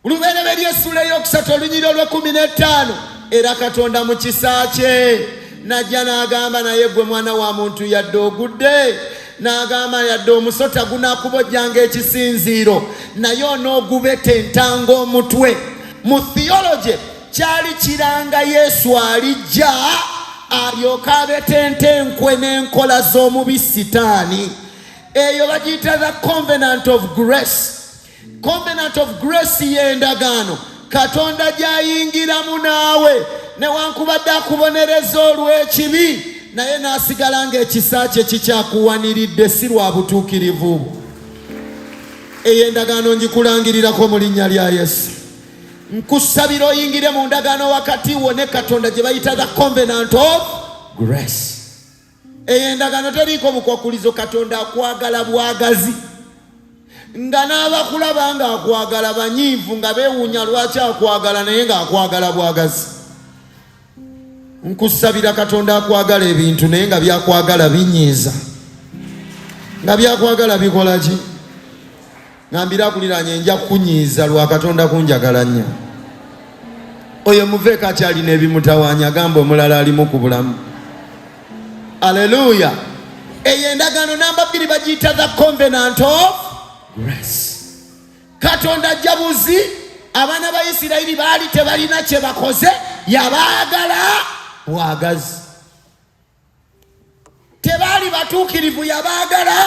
Lubereberye essula ey'okusatu olunyiriri olw'15. Era Katonda mu kisa kye najja n'agamba, naye gwe mwana wa muntu yadde ogudde, n'agamba yadde omusota gunaakubojjanga ekisinziiro, naye onoogubetentanga omutwe. Mu theology kyali kiranga Yesu alijja alyoka abetente enkwe n'enkola z'omubi Sitaani. Eyo bagiyita the covenant of grace. Covenant of grace y'endagaano Katonda gy'ayingiramu naawe newankubadde akubonereza olw'ekibi, naye n'asigala ng'ekisa kye kikyakuwaniridde, si lwa butuukirivu. Eyo endagaano ngikulangirirako mu linnya lya Yesu. Nkusabira oyingire mu ndagaano wakati wo ne Katonda gye bayita the covenant of grace. Eyo endagaano teriiko bukwakulizo. Katonda akwagala bwagazi, nga n'abakulaba nga akwagala banyiivu nga beewuunya lwaki akwagala, naye nga akwagala bwagazi. Nkusabira Katonda akwagala ebintu naye nga byakwagala binyiiza, nga byakwagala bikola ki? Ngambira akuliranye nja kunyiiza lwa Katonda kunjagala nnyo. Oyo muveeko akyalina ebimutawaanya, agamba omulala alimu ku bulamu. Aleluya. Eyo endagaano namba 2 bagiyita the covenant of grace. Katonda jabuzi abaana ba Isirayiri baali tebalina kye bakoze, yabaagala bwagazi. Tebaali batuukirivu, yabaagala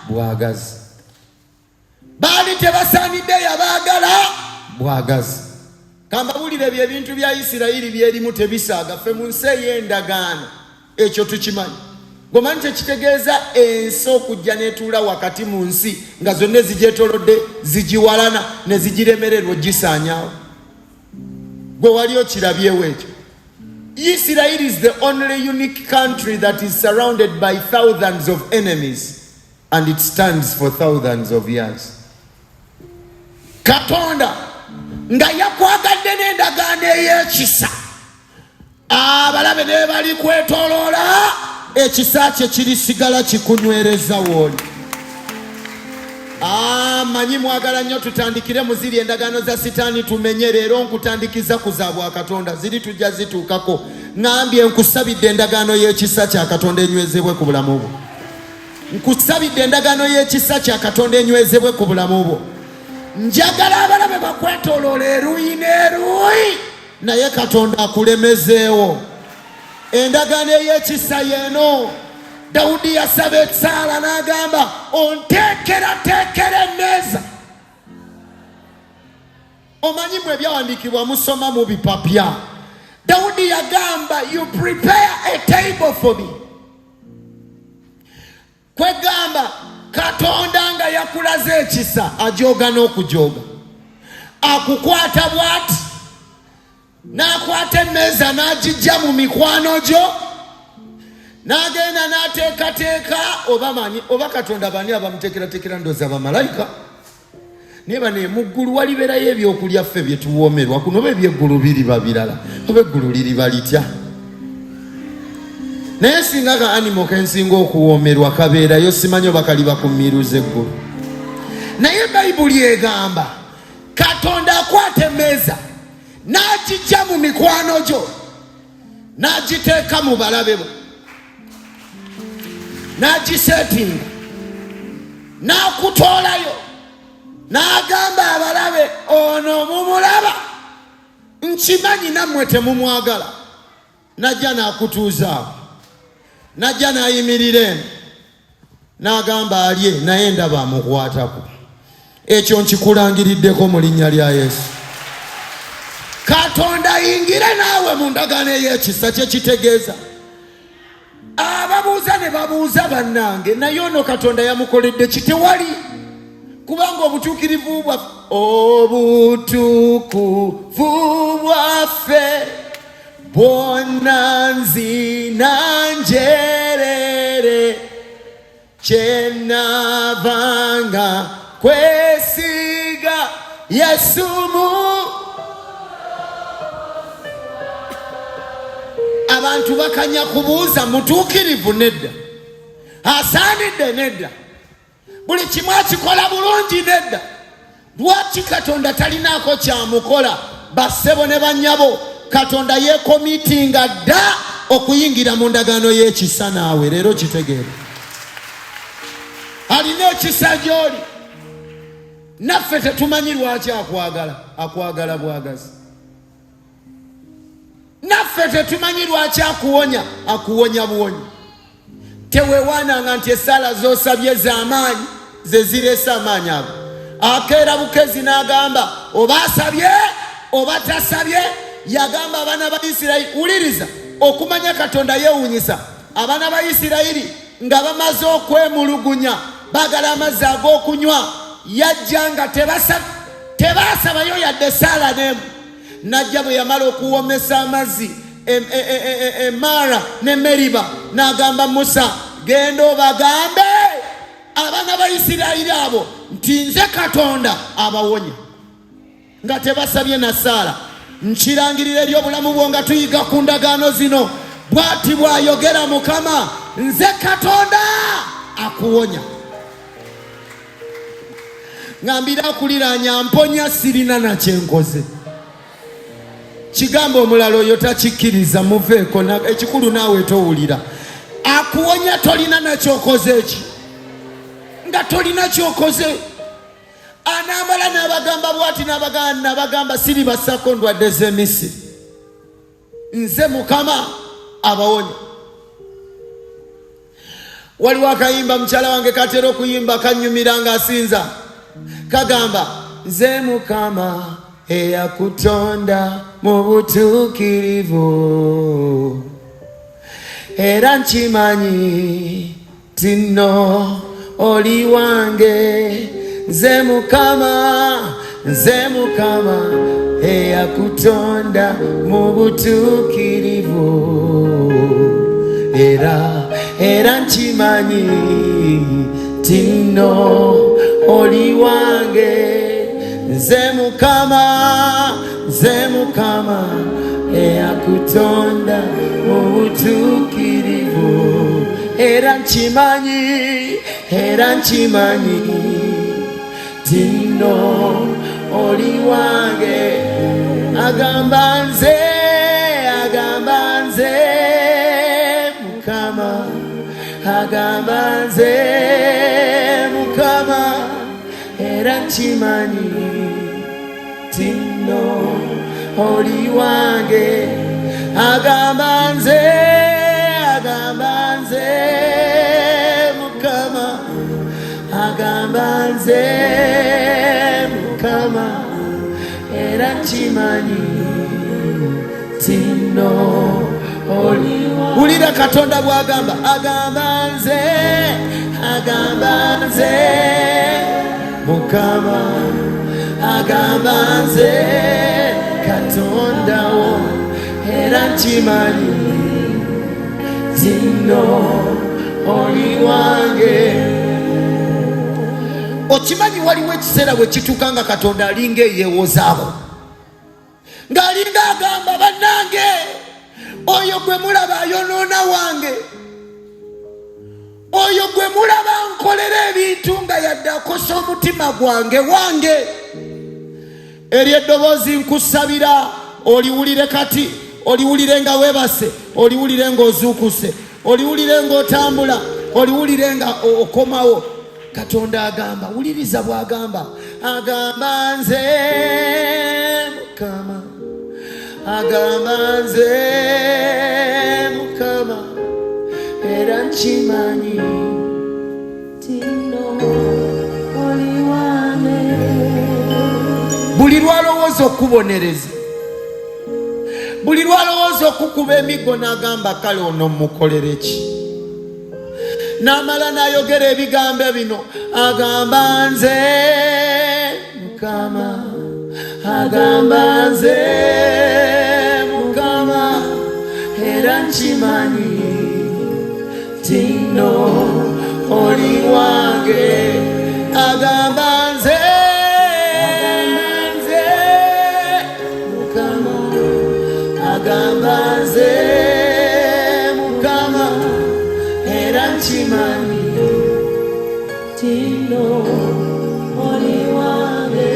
bwagazi. Baali tebasaanidde, yabaagala bwagazi. Kambabulire by'ebintu bya Isirayiri byerimu tebisaaga. Ffe mu nsi ey'endagaano ekyo tukimanyi. Gomanyi tekitegeeza ensi okujja n'etuula wakati mu nsi nga zonna ezigyetolodde zigiwalana ne zigiremererwa gisaanyaawo. Gwe wali okirabyewo ekyo. Israel is the only unique country that is surrounded by thousands of enemies and it stands for thousands of years. Katonda nga yakwagadde n'endagaano ey'ekisa, abalabe ne bali kwetoloola, ekisa kye kirisigala kikunywereza wooli. manyi mwagala nnyo tutandikire mu ziri endagaano za sitaani tumenye leero nkutandikiza ku za bwakatonda ziri tujja zituukako. Ngambye nkusabidde endagaano y'ekisa kya Katonda enywezebwe ku bulamu bwo. Nkusabidde endagaano y'ekisa kya Katonda enywezebwe ku bulamu bwo. Njagala abalabe bakwetooloola eruuyi n'eruuyi naye Katonda akulemezeewo. Endagaano ey'ekisa yeeno Dawudi yasaba esaala n'agamba onteekerateekera emmeeza. Omanyi mwe ebyawandiikibwa musoma mu bipapya. Dawudi yagamba you prepare a table for me. Kwegamba Katonda nga yakulaze ekisa ajooga n'okujooga. Akukwata bw'ati n'akwata emmeeza n'agijja mu mikwano gyo n'agenda n'ateekateeka oba Katonda bani abamuteekerateekera ndowooza bamalayika. Naye bano emuggulu walibeerayo ebyokulya ffe bye tuwoomerwa kuno oba ebyeggulu biriba birala oba eggulu liriba litya. Naye singa ka animo kensinga okuwoomerwa kabeerayo simanyi oba kaliba ku mmiiruza eggulu. Naye Bayibuli egamba Katonda akwata emmeeza n'agijja mu mikwano gyo n'agiteeka mu balabe bo n'agiseetinga n'akutoolayo n'agamba abalabe ono mumulaba nkimanyi nammwe temumwagala. Najja n'akutuuza awo najja n'ayimirira eno n'agamba alye naye ndaba amukwatako. Ekyo nkikulangiriddeko mu linnya lya Yesu. Katonda ayingire naawe mu ndagaano ey'ekisa kye kitegeeza. Ababuuza ne babuuza bannange naye ono Katonda yamukoledde kitewali kubanga obutuukirivu bwaffe bwonna nzina njerere kyenavanga kwesiga Yesu abantu bakanya kubuuza mutuukirivu nedda, asaanidde nedda, buli kimu akikola bulungi nedda. Lwaki Katonda talinaako kyamukola? Bassebo ne bannyabo Katonda yeekomitinga dda okuyingira mu ndagaano y'ekisa naawe. Leero kitegeere alina ekisa gy'oli. Naffe tetumanyi lwaki akwagala bwagazi. Naffe tetumanyi lwaki akuwonya buwonyi. Teweewaananga nti essaala z'osabye z'amaanyi ze zireese amaanyi ago. Akeera bukezi n'agamba oba asabye oba tasabye. Yagamba abaana ba Isirayiri, wuliriza okumanya Katonda yeewuunyisa. Abaana ba Isirayiri nga bamaze okwemulugunya baagala amazzi ag'okunywa, yajja nga tebaasabayo yadde essaala n'emu. Najja bwe yamala okuwomesa amazzi Mara ne Meriba n'agamba Musa, genda obagambe abaana ba Isirayiri abo nti nze Katonda abawonya, nga tebasabye na ssaala. Nkirangirira eri obulamu bwo nga tuyiga ku ndagaano zino. Bw'ati bw'ayogera Mukama, nze Katonda akuwonya. Ngambira akuliraanya mponya sirina na kyenkoze. Kigambo omulala oyo takikkiriza muveeko, ekikulu naawe towulira. Akuwonya tolina nakyokoze eki, nga tolina kyokoze. Anambala n'abagamba bw'ati n'abagamba siri basako ndwadde z'Emisiri. Nze Mukama abawonya. Waliwo akayimba mukyala wange katera okuyimba kanyumira ng'asinza. Kagamba nze Mukama eyakutonda mu butuukirivu era nkimanyi tino oli wange. Nze Mukama eyakutonda mu butuukirivu era nkimanyi tino oli wange. Nze Mukama eyakutonda mu butuukirivu era nkimanyi tino oli wange. Agamba nze Mukama, agamba nze Mukama, era nkimanyi tino oli wange. Agamba nze Mukama, agamba nze Mukama, era nkimanyi tino oli wange. Ulira Katonda bw'agamba, agamba nze Mukama, agamba nze Katonda wo, era nkimanyi tino oli wange. Okimanyi waliwo ekiseera bwe kituuka nga Katonda alinga eyeewozaako, ng'alinga agamba bannange, oyo gwe mulaba ayonoona wange, oyo gwe mulaba nkolera ebintu nga yadde akosa omutima gwange wange. Eri eddoboozi nkusabira oliwulire kati, oliwulire nga weebase, oliwulire ng'ozuukuse, oliwulire ng'otambula, oliwulire nga okomawo. Katonda agamba, wuliriza bw'agamba, agamba nze Mukama, agamba nze Mukama, era nkimanyi tino oli wange. Buli lwalowooza okubonereza, buli lwalowooza okukuba emiggo n'agamba kale ono mukolere ki, n'amala n'ayogera ebigambo bino, agamba nze Mukama, agamba nze Mukama, era nkimanyi tino oli wange. Agamba nze Mukama, agamba nze Mukama, era nkimanyi tino oli wange.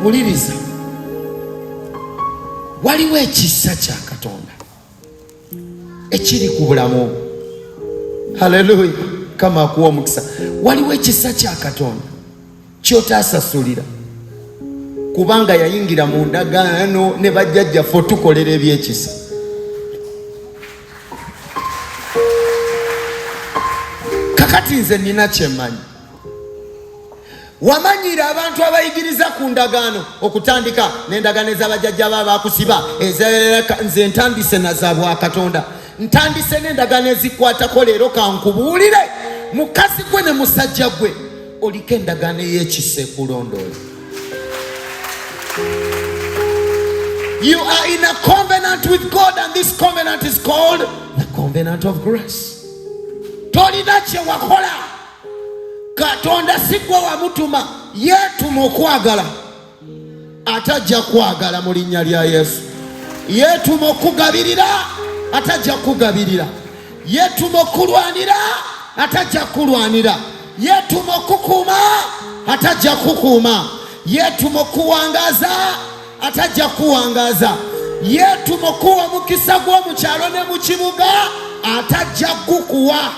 Wuliriza, waliwo ekisa kya Katonda ekiri ku bulamu. Haleluya, kama akuwa omukisa. Waliwo ekisa kya Katonda kyotasasulira, kubanga yayingira mu ndagaano ne bajjajjaffe tukolera ebyekisa. Kakati nze nina kyemmanyi. Wamanyira abantu abayigiriza ku ndagaano okutandika n'endagaano ez'abajjajja baba bakusiba, nze ntandise na za bwa Katonda, ntandise n'endagaano ezikwatako. Leero kankubuulire, mukazi gwe ne musajja gwe oliko endagaano ey'ekisa ekulondoola. You are in a covenant with God, and this covenant is called the covenant of grace. Tolina kye wakola, Katonda si gwe wamutuma, yeetuma okwagala. Atajja kwagala mu linnya lya Yesu. Yeetuma okugabirira, atajja kugabirira. Yeetuma okulwanira, atajja kulwanira. Yeetuma okukuuma, atajja kukuuma. Yeetuma okuwangaza, atajja kuwangaza. Yeetuma okuwa omukisa gw'omu kyalo ne mu kibuga, atajja kukuwa.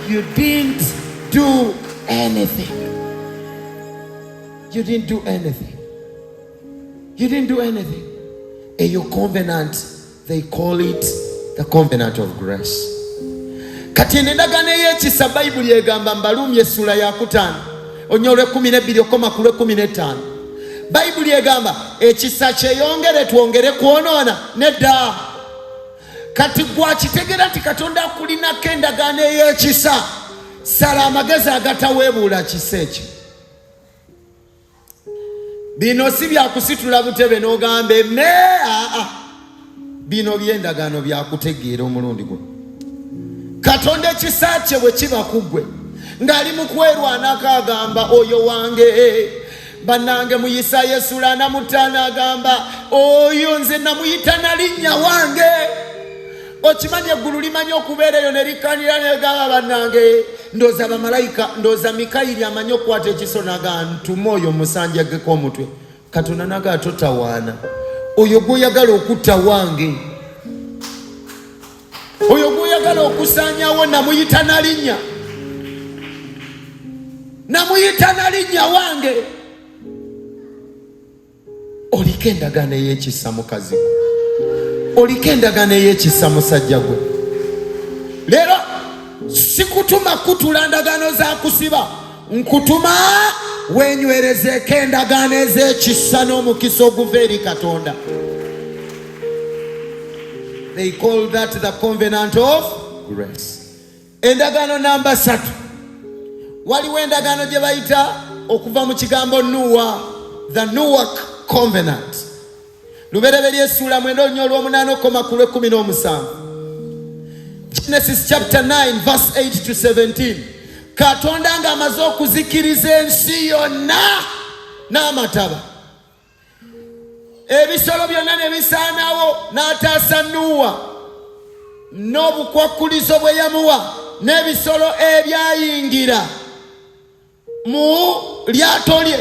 You didn't do anything. You didn't do anything. You didn't do anything. And your covenant, they call it the covenant of grace. Kati endagaano ey'ekisa Bayibuli egamba Mbaluumi essula ya 5 onyolwe 12 okoma ku 15. Bayibuli egamba ekisa kyeyongere twongere kwonoona nedda. Kati gwakitegeera nti Katonda akulinako endagaano ey'ekisa, sala amagezi agataweebuula kisa ekyo. Bino si byakusitula butebe n'ogamba emme, bino by'endagaano byakutegeera omulundi guno. Katonda ekisa kye bwe kiba ku ggwe, ng'ali mu kwerwanako agamba oyo wange. Bannange mu Isaaya essula 45 agamba oyo nze namuyita na linnya wange. Okimanyi eggulu limanyi okubeera eyo ne likkanira negamba bannange ndoza bamalayika ndoza Mikayiri amanyi okukwata ekiso naga ntuma oyo musanja geko omutwe. Katonda naga totawaana, oyo gw'oyagala okutta wange, oyo gw'oyagala okusaanyawo namuyita na linnya, namuyita na linnya wange. Oliko endagaano ey'ekisa mukazi gwe, oliko endagaano ey'ekisa musajja gwe. Leero sikutuma kutula ndagaano za kusiba, nkutuma wenywerezeeko endagaano ez'ekisa n'omukisa oguva eri Katonda. They call that the covenant of grace. Endagaano namba 3. Waliwo endagaano gye bayita okuva mu kigambo Noah, the Noah covenant. Lubereberye essula 9:8-17. Genesis chapter 9 verse 8 to 17. Katonda nga amaze okuzikiriza ensi yonna n'amataba, ebisolo byonna ne bisaanawo, n'ataasa Nuwa n'obukwakkulizo bwe yamuwa n'ebisolo ebyayingira mu lyato lye.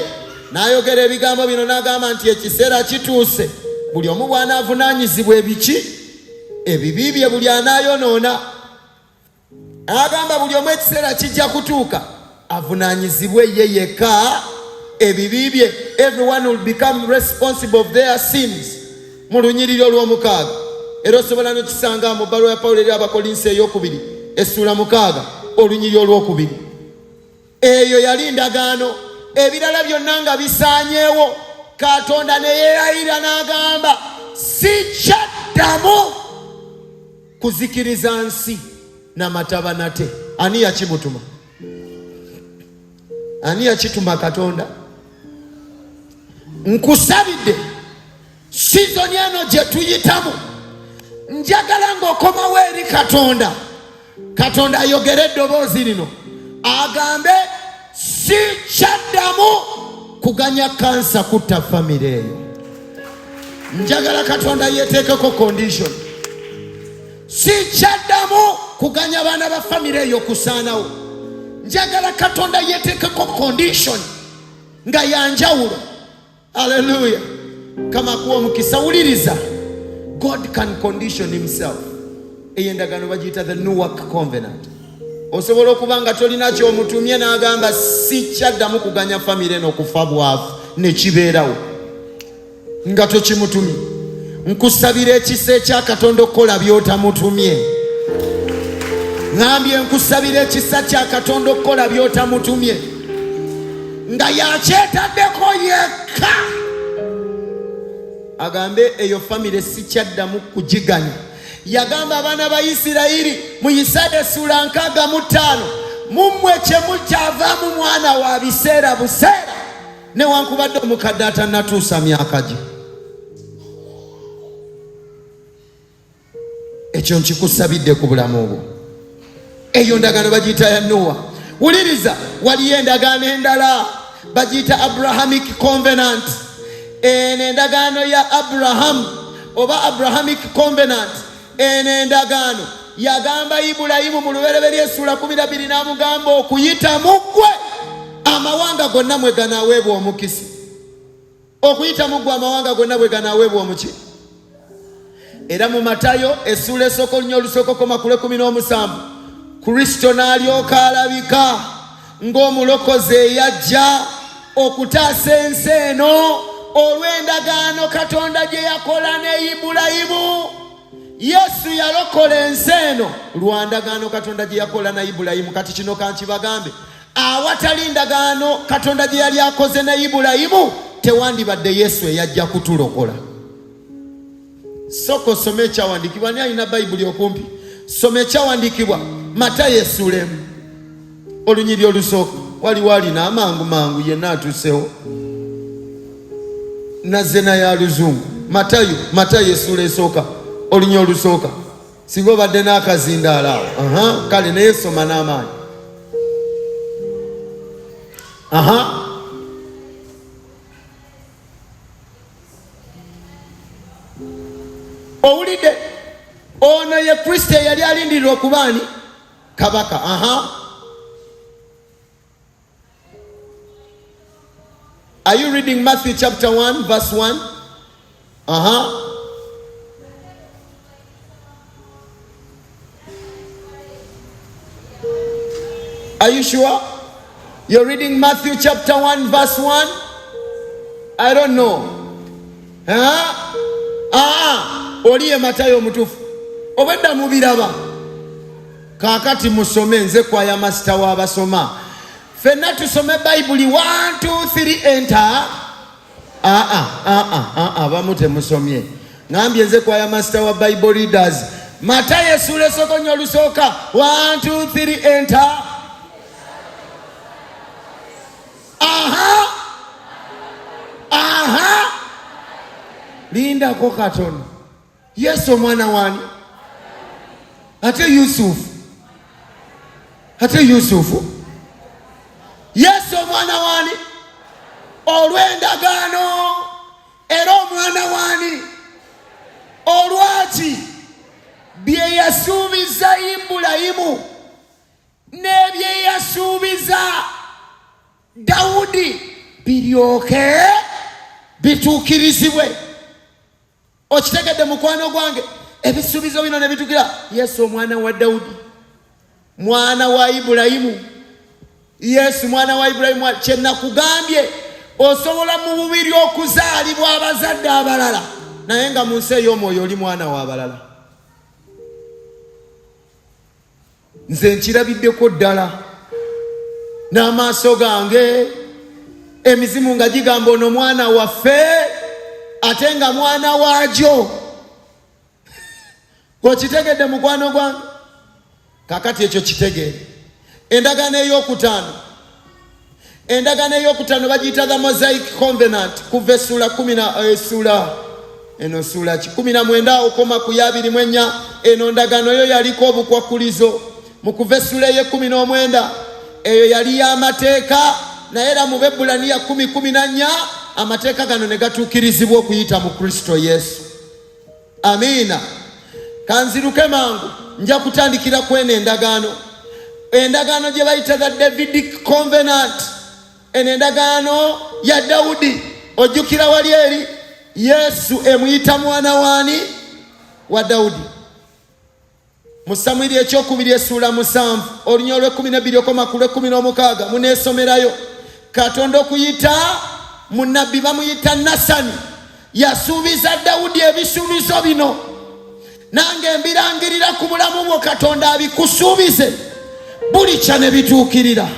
N'ayogera ebigambo bino n'agamba nti ekiseera kituuse, buli omu bw'anaavunaanyizibwa ebiki ebibi bye buli anaayonoona. Agamba buli omu ekiseera kijja kutuuka avunaanyizibwe ye yekka ebibi bye. Everyone will become responsible of their sins. Mu lunyiriri olw'omukaaga. Era osobola n'okisanga mu bbaluwa ya Pawulo eri Abakolinsi ey'okubiri essula 6 olunyiriri olw'okubiri. Eyo yali ndagaano, ebirala byonna nga bisaanyeewo. Katonda ne yeerayira n'agamba sikyaddamu kuzikiriza nsi n'amataba nate. Ani yakimutuma? Ani yakituma? Katonda. Nkusabidde sizoni eno gye tuyitamu, njagala ng'okomawo eri Katonda. Katonda ayogere eddoboozi lino agambe sikyaddamu kuganya kansa kutta famire eyo. Njagala Katonda yeteekeko condition. Sikyaddamu kuganya baana ba famire eyo kusaanawo. Njagala Katonda yeteekeko condition nga yanjawulo. Hallelujah. Kama kuwa mukisa wuliriza, God can condition himself. Eyendagano bagiyita the Noah covenant. Osobola okuba nga tolina ky'omutumye n'agamba sikyaddamu kuganya famire eno kufa bwavu ne kibeerawo nga tokimutumye. Nkusabira ekisa ekya Katonda okukola by'otamutumye. Ngambye nkusabira ekisa kya Katonda okukola by'otamutumye nga yakyetaddeko yekka. Agambe eyo famire sikyaddamu kugiganya. Yagamba abaana ba Isirayiri mu Yesaya essula 65, mummwe kye mukyavaamu mwana wa biseera buseera newankubadde omukadde atannatuusa myaka gye. Ekyo nkikusabidde ku bulamu obwo. Eyo ndagaano bagiyita ya Noah. Wuliriza, waliyo endagaano endala bagiyita Abrahamic covenant. Eno endagaano ya Abraham oba Abrahamic covenant. Eno endagaano yagamba Ibulayimu mu Lubereberye essula 12 n'amugamba okuyita mu ggwe amawanga gonna mwe ganaaweebwa omukisa. Okuyita mu ggwe amawanga gonna bwe ganaaweebwa omuki. Era mu Matayo essula esooka olunya olusooka 17, Kristo n'alyoka alabika ng'omulokozi eyajja okutaasa ensi eno olw'endagaano Katonda gye yakola ne Ibulayimu. Yesu yalokola ensi eno lwa ndagaano Katonda gye yakola na Ibulayimu. Kati kino kankibagambe, awatali ndagaano Katonda gye yali akoze ne Ibulayimu tewandibadde Yesu eyajja kutulokola. Soko some ekyawandiikibwa. Ani alina Bayibuli okumpi? Some ekyawandiikibwa Matayo essula 1 olunyiriri olusooka. Waliwo alina amangu yenna atuusewo nazze naye aluzungu. Matayo essula esooka olunya olusooka. Singa obadde n'akazindaala awo, kale naye soma n'amaanyi. Owulidde? Ono ye Kristo eyali alindirira okuba ani? Kabaka. Are you reading Matthew chapter 1 verse 1? Are you sure? You're reading Matthew chapter 1 verse 1? I don't know. Oliye Matayo mutufu. Obedda mubiraba. Kakati musome nze kwa ya master wa basoma. Fenna tusome Bible 1 2 3 enter. Bamute musomye. Ngambye nze kwa ya master wa Bible readers. Matayo sura sokonyo lusoka 1 2 3 enter. Linda ko Katonda. Yesu mwana wani? Ate Yusufu. Yesu mwana wani? Olw'endagaano. Era omwana wani? Olwaki bye yasuubiza Ibulayimu n'ebye yasuubiza Dawudi biryoke bituukirizibwe. Okitegedde mukwano gwange? Ebisuubizo bino ne bitukira. Yesu omwana wa Dawudi, mwana wa Ibulayimu. Yesu mwana wa Ibulayimu. Kye nakugambye, osobola mu bubiri okuzaalibwa abazadde abalala naye nga mu nsi ey'omwoyo oli mwana wa abalala. Nze nkirabiddeko ddala n'amaaso gange, emizimu nga gigamba ono mwana waffe ate nga mwana waajo. Okitegedde mukwano gwange? Kakati ekyo kitegeere. Endagaano ey'okutaano bagiyita the Mosaic Covenant kuva essula 19 eno ndagaano yo yaliko obukwakulizo. Mu kuva essula ye19 eyo yali y'amateeka, naye era mu Bebulaniya 10:14 amateeka gano ne gatuukirizibwa okuyita mu Kristo Yesu. Amiina. Kanziruke mangu nja kutandikira kweno endagaano. Endagaano gye bayita the Davidic Covenant. Endagaano ya Dawudi. Ojjukira wali eri Yesu emuyita mwana wani? Wa Dawudi. Mu Samwiri ekyokubiri essula 7 olunya olw'12:16 muneesomerayo. Katonda okuyita munabbi bamuyita Nasani yasuubiza Dawudi ebisuubizo bino. Nange mbirangirira ku bulamu bwo Katonda abikusuubize buli kya ne bituukirira.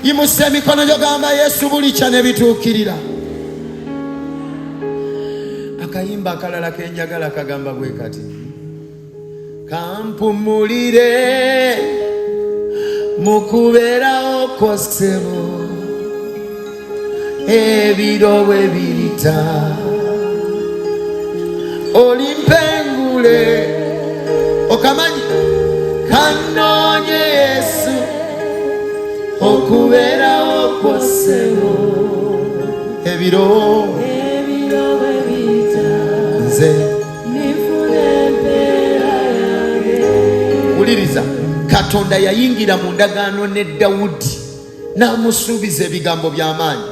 Yimusa emikono gyo gamba Yesu buli kya ne bituukirira. Akayimba akalala kenjagala kagamba bwe kati. Kampumulire mukubeerawo kosebo ebiro bwe birita olimpengule okamanyi kanoonye Yesu okubeerawo kosebo ebiro bwe birita nze uliriza. Katonda yayingira mu ndagaano ne Dawudi n'amusuubiza ebigambo by'amaanyi.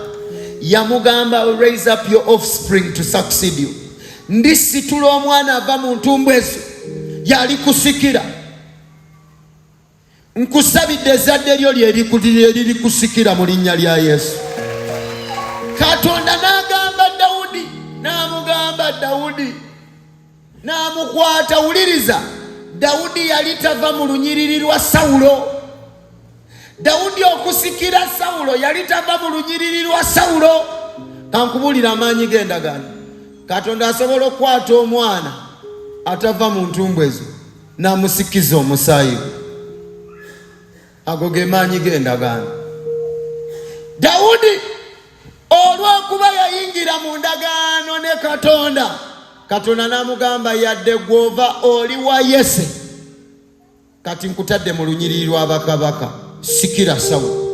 Yamugamba raise up your offspring to succeed you. Ndisitula omwana ava mu ntumbu ezo yali kusikira. Nkusabidde ezzadde lyo lyeriri kusikira mu linnya lya Yesu. Katonda n'amugamba Dawudi n'amukwata. Uliriza, Dawudi yali tava mu lunyiriri lwa Sawulo. Dawudi okusikira Sawulo yali tava mu lunyiriri lwa Sawulo. Kankubulira amaanyi g'endagaano. Katonda asobola okukwata omwana atava mu ntumbu ezo n'amusikiza omusaayi. Ago ge maanyi g'endagaano. Dawudi olw'okuba yayingira mu ndagaano ne Katonda, Katonda n'amugamba yadde gw'ova oli wa Yese, kati nkutadde mu lunyiriri lw'abakabaka, sikira Sawulo.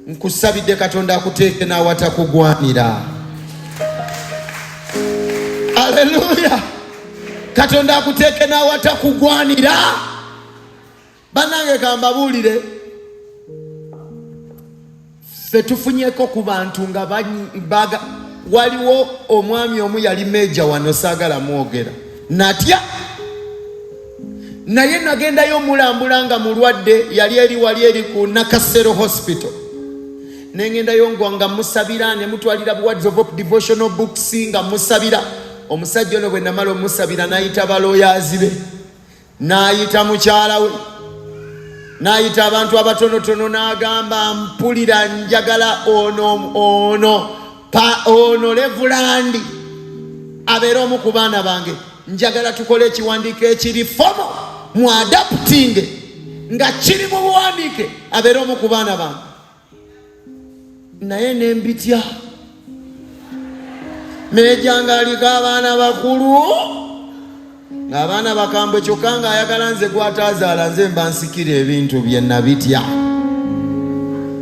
Nkusabidde Katonda akuteeke n'awatakugwanira. Haleluya. Katonda akuteeke n'awatakugwanira. Bannange kambabuulire, ffe tufunyeko ku bantu nga baga. Waliwo omwami omu yali meja wano saagala mwogera natya naye nagendayo mulambula nga mulwadde yali eri ku Nakasero Hospital nengendayo nga musabira ne mutwalira Words of Devotional Books nga musabira omusajja ono bwe namala omusabira n'ayita balooyazi be n'ayita mukyala we n'ayita abantu abatonotono n'agamba mpulira njagala ono Levulandi abeera omu ku baana bange njagala tukole ekiwandiiko ekiri fomo mu adapting nga kiri mu buwandiike abeera omu ku baana bange naye nembitya meja nga aliko abaana bakulu ng'abaana bakambwe kyokka ng'ayagala nze gw'ataazaala nze mba nsikira ebintu bye nabitya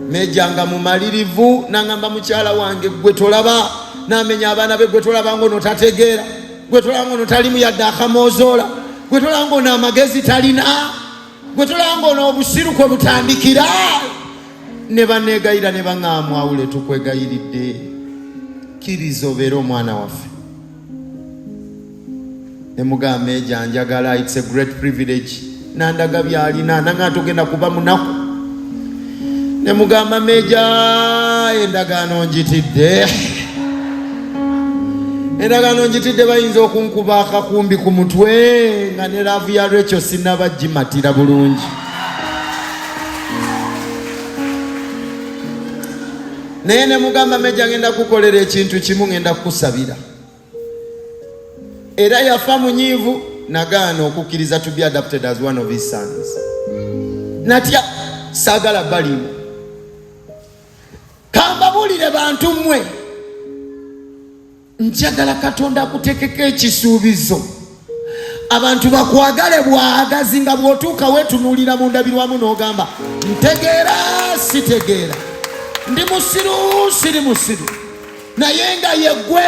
meja nga mumalirivu nangamba mukyala wange gwe tolaba namenya abaana be gwe tolaba ngono tategeera gwe tolaba ngono talimu yadde akamozoola gwe tolaba ngono amagezi talina gwe tolaba ngono obusiru kwe butandikira ne baneegayira ne baŋŋaamwawule tukwegayiridde kkiriza obeere omwana waffe ne mugamba meja njagala it's a great privilege nandaga byalina nanga tugenda kuba munaku ne mugamba meja endagaano njitidde bayinza okunkuba akakumbi ku mutwe nga ne laavu ya lwekyo sinnabagimatira bulungi naye ne mugamba meja ngenda kukolera ekintu kimu ngenda kukusabira era yafa munyiivu nagaana okukkiriza to be adopted as one of his sons natya saagala balimu kambabulire bantu mmwe njagala Katonda akutekeko ekisuubizo abantu bakwagale bwagazi nga bw'otuuka weetunuulira mu ndabirwamu n'ogamba ntegeera sitegeera ndi musiru siri musiru naye nga yeggwe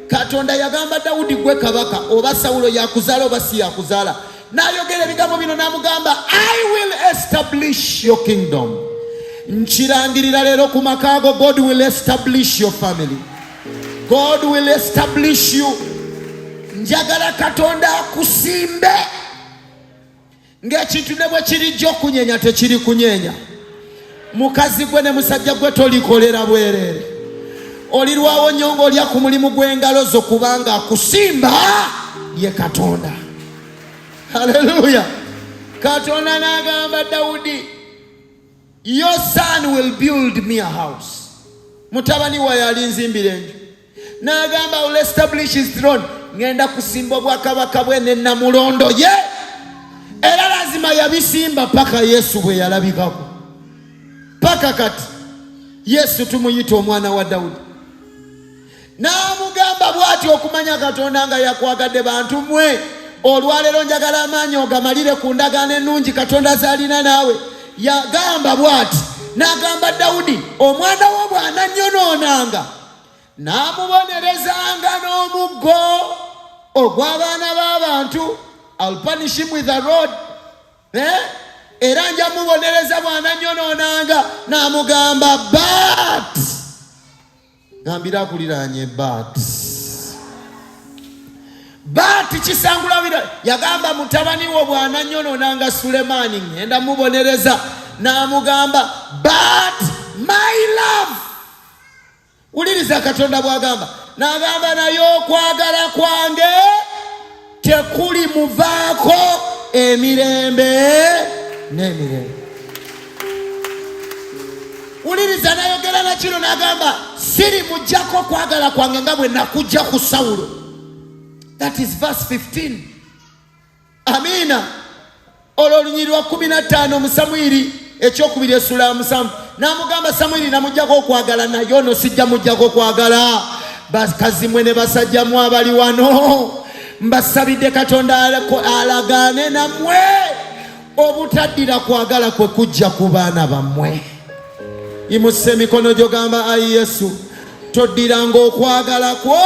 Katonda yagamba Dawudi gwe kabaka oba Sawulo yakuzaala oba si yakuzaala n'ayogera ebigambo bino n'amugamba I will establish your kingdom nkirangirira leero ku makaago God will establish your family God will establish you njagala Katonda akusimbe ng'ekintu ne bwe kirijja okunyenya tekiri kunyenya mukazi gwe ne musajja gwe tolikolera bwereere olirwawo nnyo ng'olya ku mulimu gw'engalo zo kubanga akusimba ye Katonda. Haleluya. Katonda n'agamba Dawudi your son will build me a house mutabani wa yalinzimbira enju n'agamba I will establish his throne ngenda kusimba obwakabaka bwe ne namulondo ye era lazima yabisimba paka Yesu bwe yalabikako paka kati Yesu tumuyita omwana wa Dawudi n'amugamba bw'ati okumanya Katonda nga yakwagadde bantu mmwe olwaleero njagala amaanyi ogamalire ku ndagaano ennungi Katonda z'alina naawe yagamba bw'ati n'agamba Dawudi omwana wo bw'anannyonoonanga n'amubonerezanga n'omuggo ogw'abaana b'abantu I'll punish him with a rod era nja mubonereza bw'anannyonoonanga n'amugamba but gambira akuliraanye but kisangulabira yagamba mutabani wo bw'anannyonoonanga Sulemaani ngenda mubonereza n'amugamba but my love uliriza Katonda bw'agamba n'agamba naye okwagala kwange tekuli muvaako emirembe n'emirembe uliriza nayogera na kino n'agamba siri mujjako kwagala kwange nga bwe nakujja ku Sawulo. That is verse 15. Amina. Olw'olunyiri lwa 15 mu Samwiri ekyokubiri essula ya 7 n'amugamba Samwiri namujjako okwagala naye ono sijja mujjako okwagala bakazi mwe ne basajja mu abali wano mbasabidde Katonda alagaane nammwe obutaddira kwagala kwe kujja ku baana bammwe. Yimusa emikono gyo gamba ayi Yesu toddiranga okwagala kwo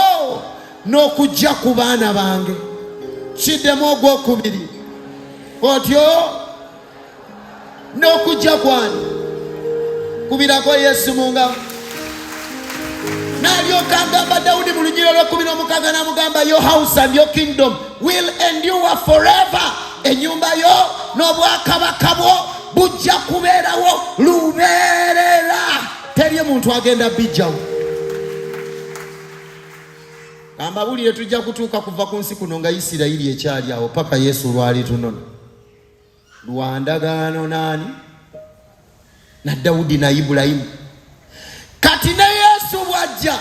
n'okujja ku baana bange kiddemu ogwokubiri otyo n'okujja kwani kubirako Yesu munga. N'alyoka agamba Dawudi mu lunyiriro lw'16 n'amugamba, your house and your kingdom will endure forever. Ennyumba yo n'obwakabaka bwo bujja kubeerawo lubeerera. Teri muntu agenda bijjawo. Amabulire tujja kutuuka kuva ku nsi kuno nga Isirayiri ekyali awo paka Yesu lwali tunona. Lwa ndagaano nani? Na Dawudi na Ibulayimu. Kati ne Yesu bw'ajja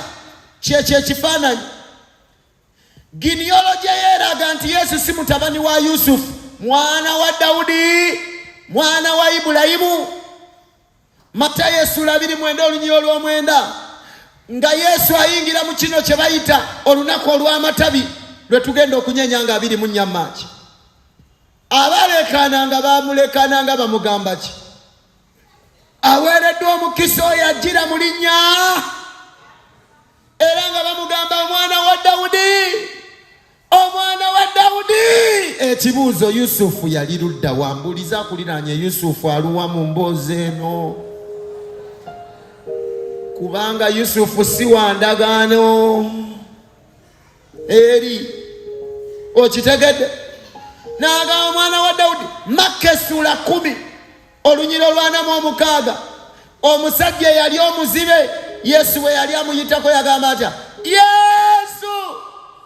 kyekyo ekifaananyi. Genealogy yeeraga nti Yesu si mutabani wa Yusufu, mwana wa Dawudi, mwana wa Ibulayimu. Matayo 2:9 olunyiriro lw'omwenda. Nga Yesu ayingira mu kino kye bayita olunaku olw'amatabi lwe tugenda okunyenya nga 24 Maachi. Abaleekaananga bamulekaananga bamugamba ki? Aweereddwa omukisa oyo ajjira mu linnya, era nga bamugamba omwana wa Dawudi, omwana wa Dawudi. Ekibuuzo, Yusufu yali ludda? Wambuliza akuliraanye Yusufu aluwa mu mboozi eno? Kubanga Yusufu si wa ndagaano eri. Okitegedde? N'agamba omwana wa Dawudi. Makka 10 olunyiriro lwa 46. Omusajja yali omuzibe, Yesu we yali amuyitako yagamba atya, Yesu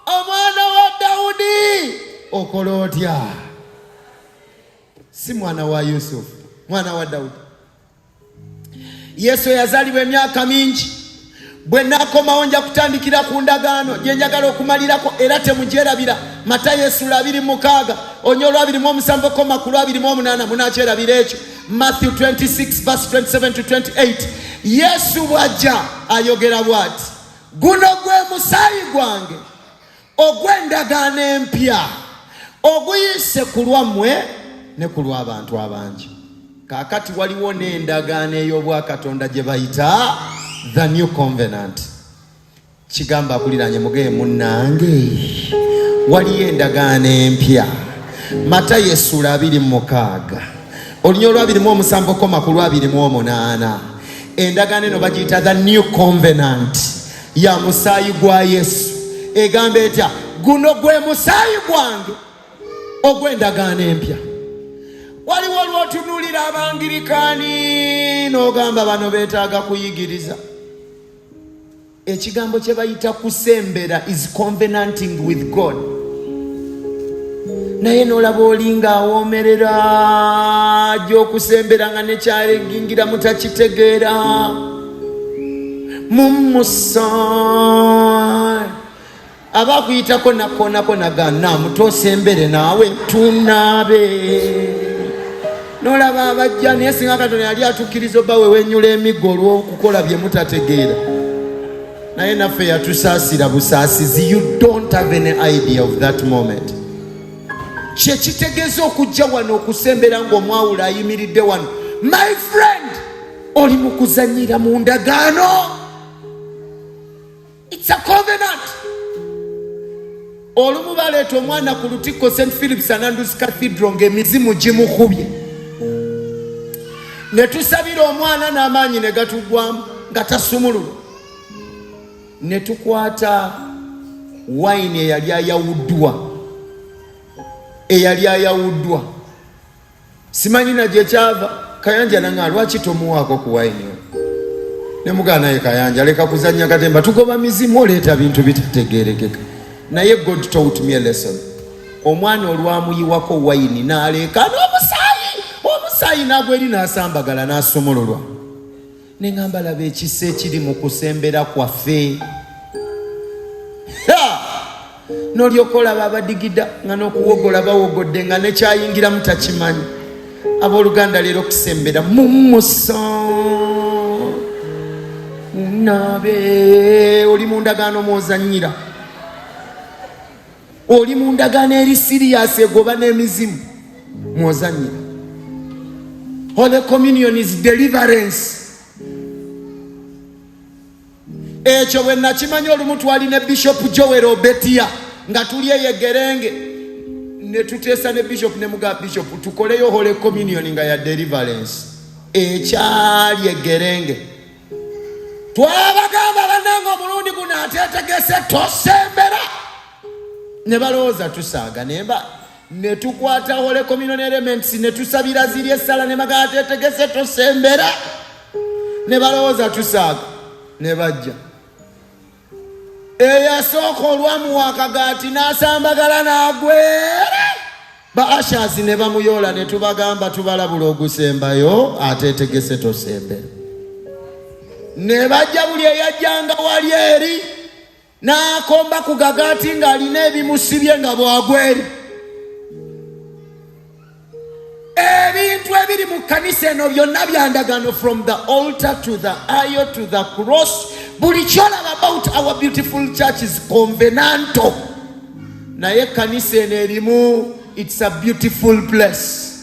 omwana wa Dawudi okola otya? Si mwana wa Yusufu, mwana wa Dawudi. Yesu yazaalibwa emyaka mingi. Bwe naakomawo nja kutandikira ku ndagaano gye njagala okumalirako, era temugyerabira. Matayo 2:6 onyolo 2:7-2:8 munakyerabira ekyo. Matthew 26:27-28. Yesu bw'ajja ayogera bw'ati, guno gwe musaayi gwange ogw'endagaano empya oguyise ku lwammwe ne ku lw'abantu abangi. Kaakati waliwo n'endagaano ey'obwakatonda gye bayita the new covenant. Kigamba akuliranye mugeye munnange, waliyo endagaano empya. Matayo 2:6 olunyiriro lwa 27-28. Endagaano eno bagiyita the new covenant ya musaayi gwa Yesu. Egamba etya, guno gwe musaayi gwange ogw'endagaano empya. Waliwo lw'otunuulira abangirikaani n'ogamba bano beetaaga kuyigiriza. Ekigambo kye bayita kusembera is covenanting with God. Naye n'olaba olinga awoomerera gy'okusembera nga nekyalengingira mutakitegeera. Mumusa abakuyitako nakonako nagana mutosembere naawe tunaabe. N'olaba abajja naye singa Katonda yali atukkiriza obba wewenyula emiggo olw'okukola bye mutategeera. Naye naffe yatusaasira busaasizi. You don't have any idea of that moment. Kye kitegeeza okujja wano okusembera ng'omwawula ayimiridde wano. My friend, oli mu kuzannyira mu ndagaano. It's a covenant. Olumu baleeta omwana ku lutikko St. Philip's and Andrews Cathedral ng'emizimu gimukubye. Ne tusabira omwana n'amaanyi ne gatugwamu nga tasumulula. Ne tukwata wayini eyali ayawuddwa. Simanyi na gye kyava. Kayanja nanga lwaki tomuwaako ku wayini? Ne mugana ye Kayanja, leka kuzannya katemba, tugoba mizimu oleeta bintu bitategeerekeka. Naye God taught me a lesson. Omwana olwamuyiwako wayini n'aleeka omusaayi n'agwa eri n'asambagala n'asumululwa. Ne ngamba laba ekisa ekiri mu kusembera kwaffe. N'olyoka olaba abadigida nga n'okuwogola bawogodde nga nekyayingira mutakimanyi. Abooluganda leero kusembera mumusa naabe. Oli mu ndagaano mwozannyira. Oli mu ndagaano eri sirias egoba n'emizimu mwozannyira. Holy Communion is deliverance. Ekyo bwe nakimanyi olumu twali ne Bishop Joel Obetia nga tuli eyegerenge ne tuteesa ne Bishop ne muga Bishop tukoleyo Holy Communion nga ya deliverance. ekyali eggerenge. Twabagamba bannange omulundi guno ateetegese tosembera. Ne balowooza tusaaga nemba ne tukwata Holy Communion Elements ne tusabira ziri essala ne baga ateetegese tosembera. Ne balowooza tusaaga ne bajja. Eyasooka olwamuwa akagaati n'asambagala n'agwera. Ba ushers ne bamuyoola ne tubagamba tubalabula ogusembayo ateetegese tosembera. Ne bajja buli eyajjanga wali eri n'akomba ku gagaati ng'alina ebimusibye nga bwagweri. Ebintu ebiri mu kkanisa eno byonna bya ndagaano, from the altar to the aisle to the cross. Buli kyolaba about our beautiful church is covenantal. Naye kkanisa eno erimu, it's a beautiful place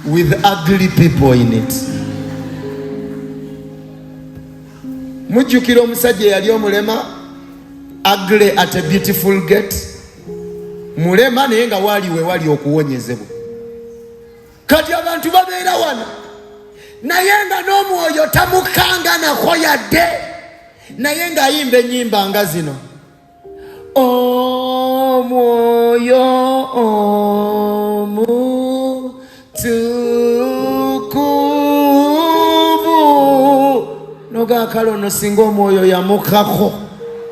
with ugly people in it. Mujjukira omusajja yali omulema, ugly at a beautiful gate. Mulema naye nga waliwe wali okuwonyezebwa. Kati abantu babeera wano naye nga n'omwoyo tamukanga nako yadde, naye ng'ayimba ennyimba nga zino. Omwoyo omutukuvu. Nogaakalo no singa omwoyo yamukako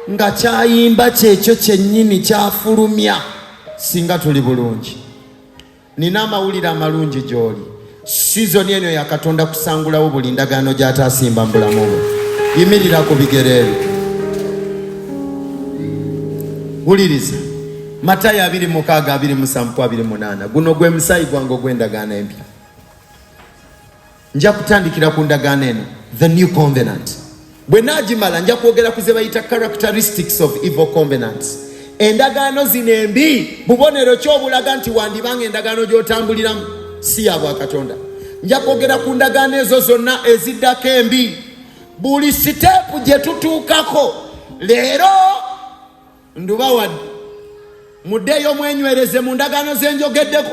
nga kyayimba kyekyo kyennyini kyafulumya, singa tuli bulungi. Nina amawulire amalungi gy'oli. Sizoni eno ya Katonda kusangulawo buli ndagaano gy'ataasimba mu bulamu bwe. Yimirira ku bigere ebyo. Wuliriza. Matayo 26:27-28. Guno gwe musaayi gwange ogw'endagaano empya. Nja kutandikira ku ndagaano eno, the new covenant. Bwe naagimala nja kwogera ku ze bayita characteristics of evil covenants. Endagaano zino embi bubonero ky'obulaga nti wandibanga endagaano gy'otambuliramu si ya bwa Katonda. Nja kwogera ku ndagaano ezo zonna eziddako embi. Buli siteepu gye tutuukako leero ndubawadde muddeeyo mwenywereze mu ndagaano ze njogeddeko.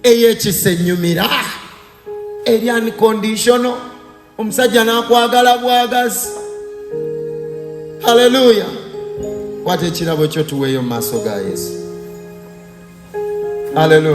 Ey'ekisenyumira eri unconditional, omusajja n'akwagala bwagazi. Haleluya. Kwata ekirabo kyo tuweeyo mu maaso ga Yesu. Haleluya.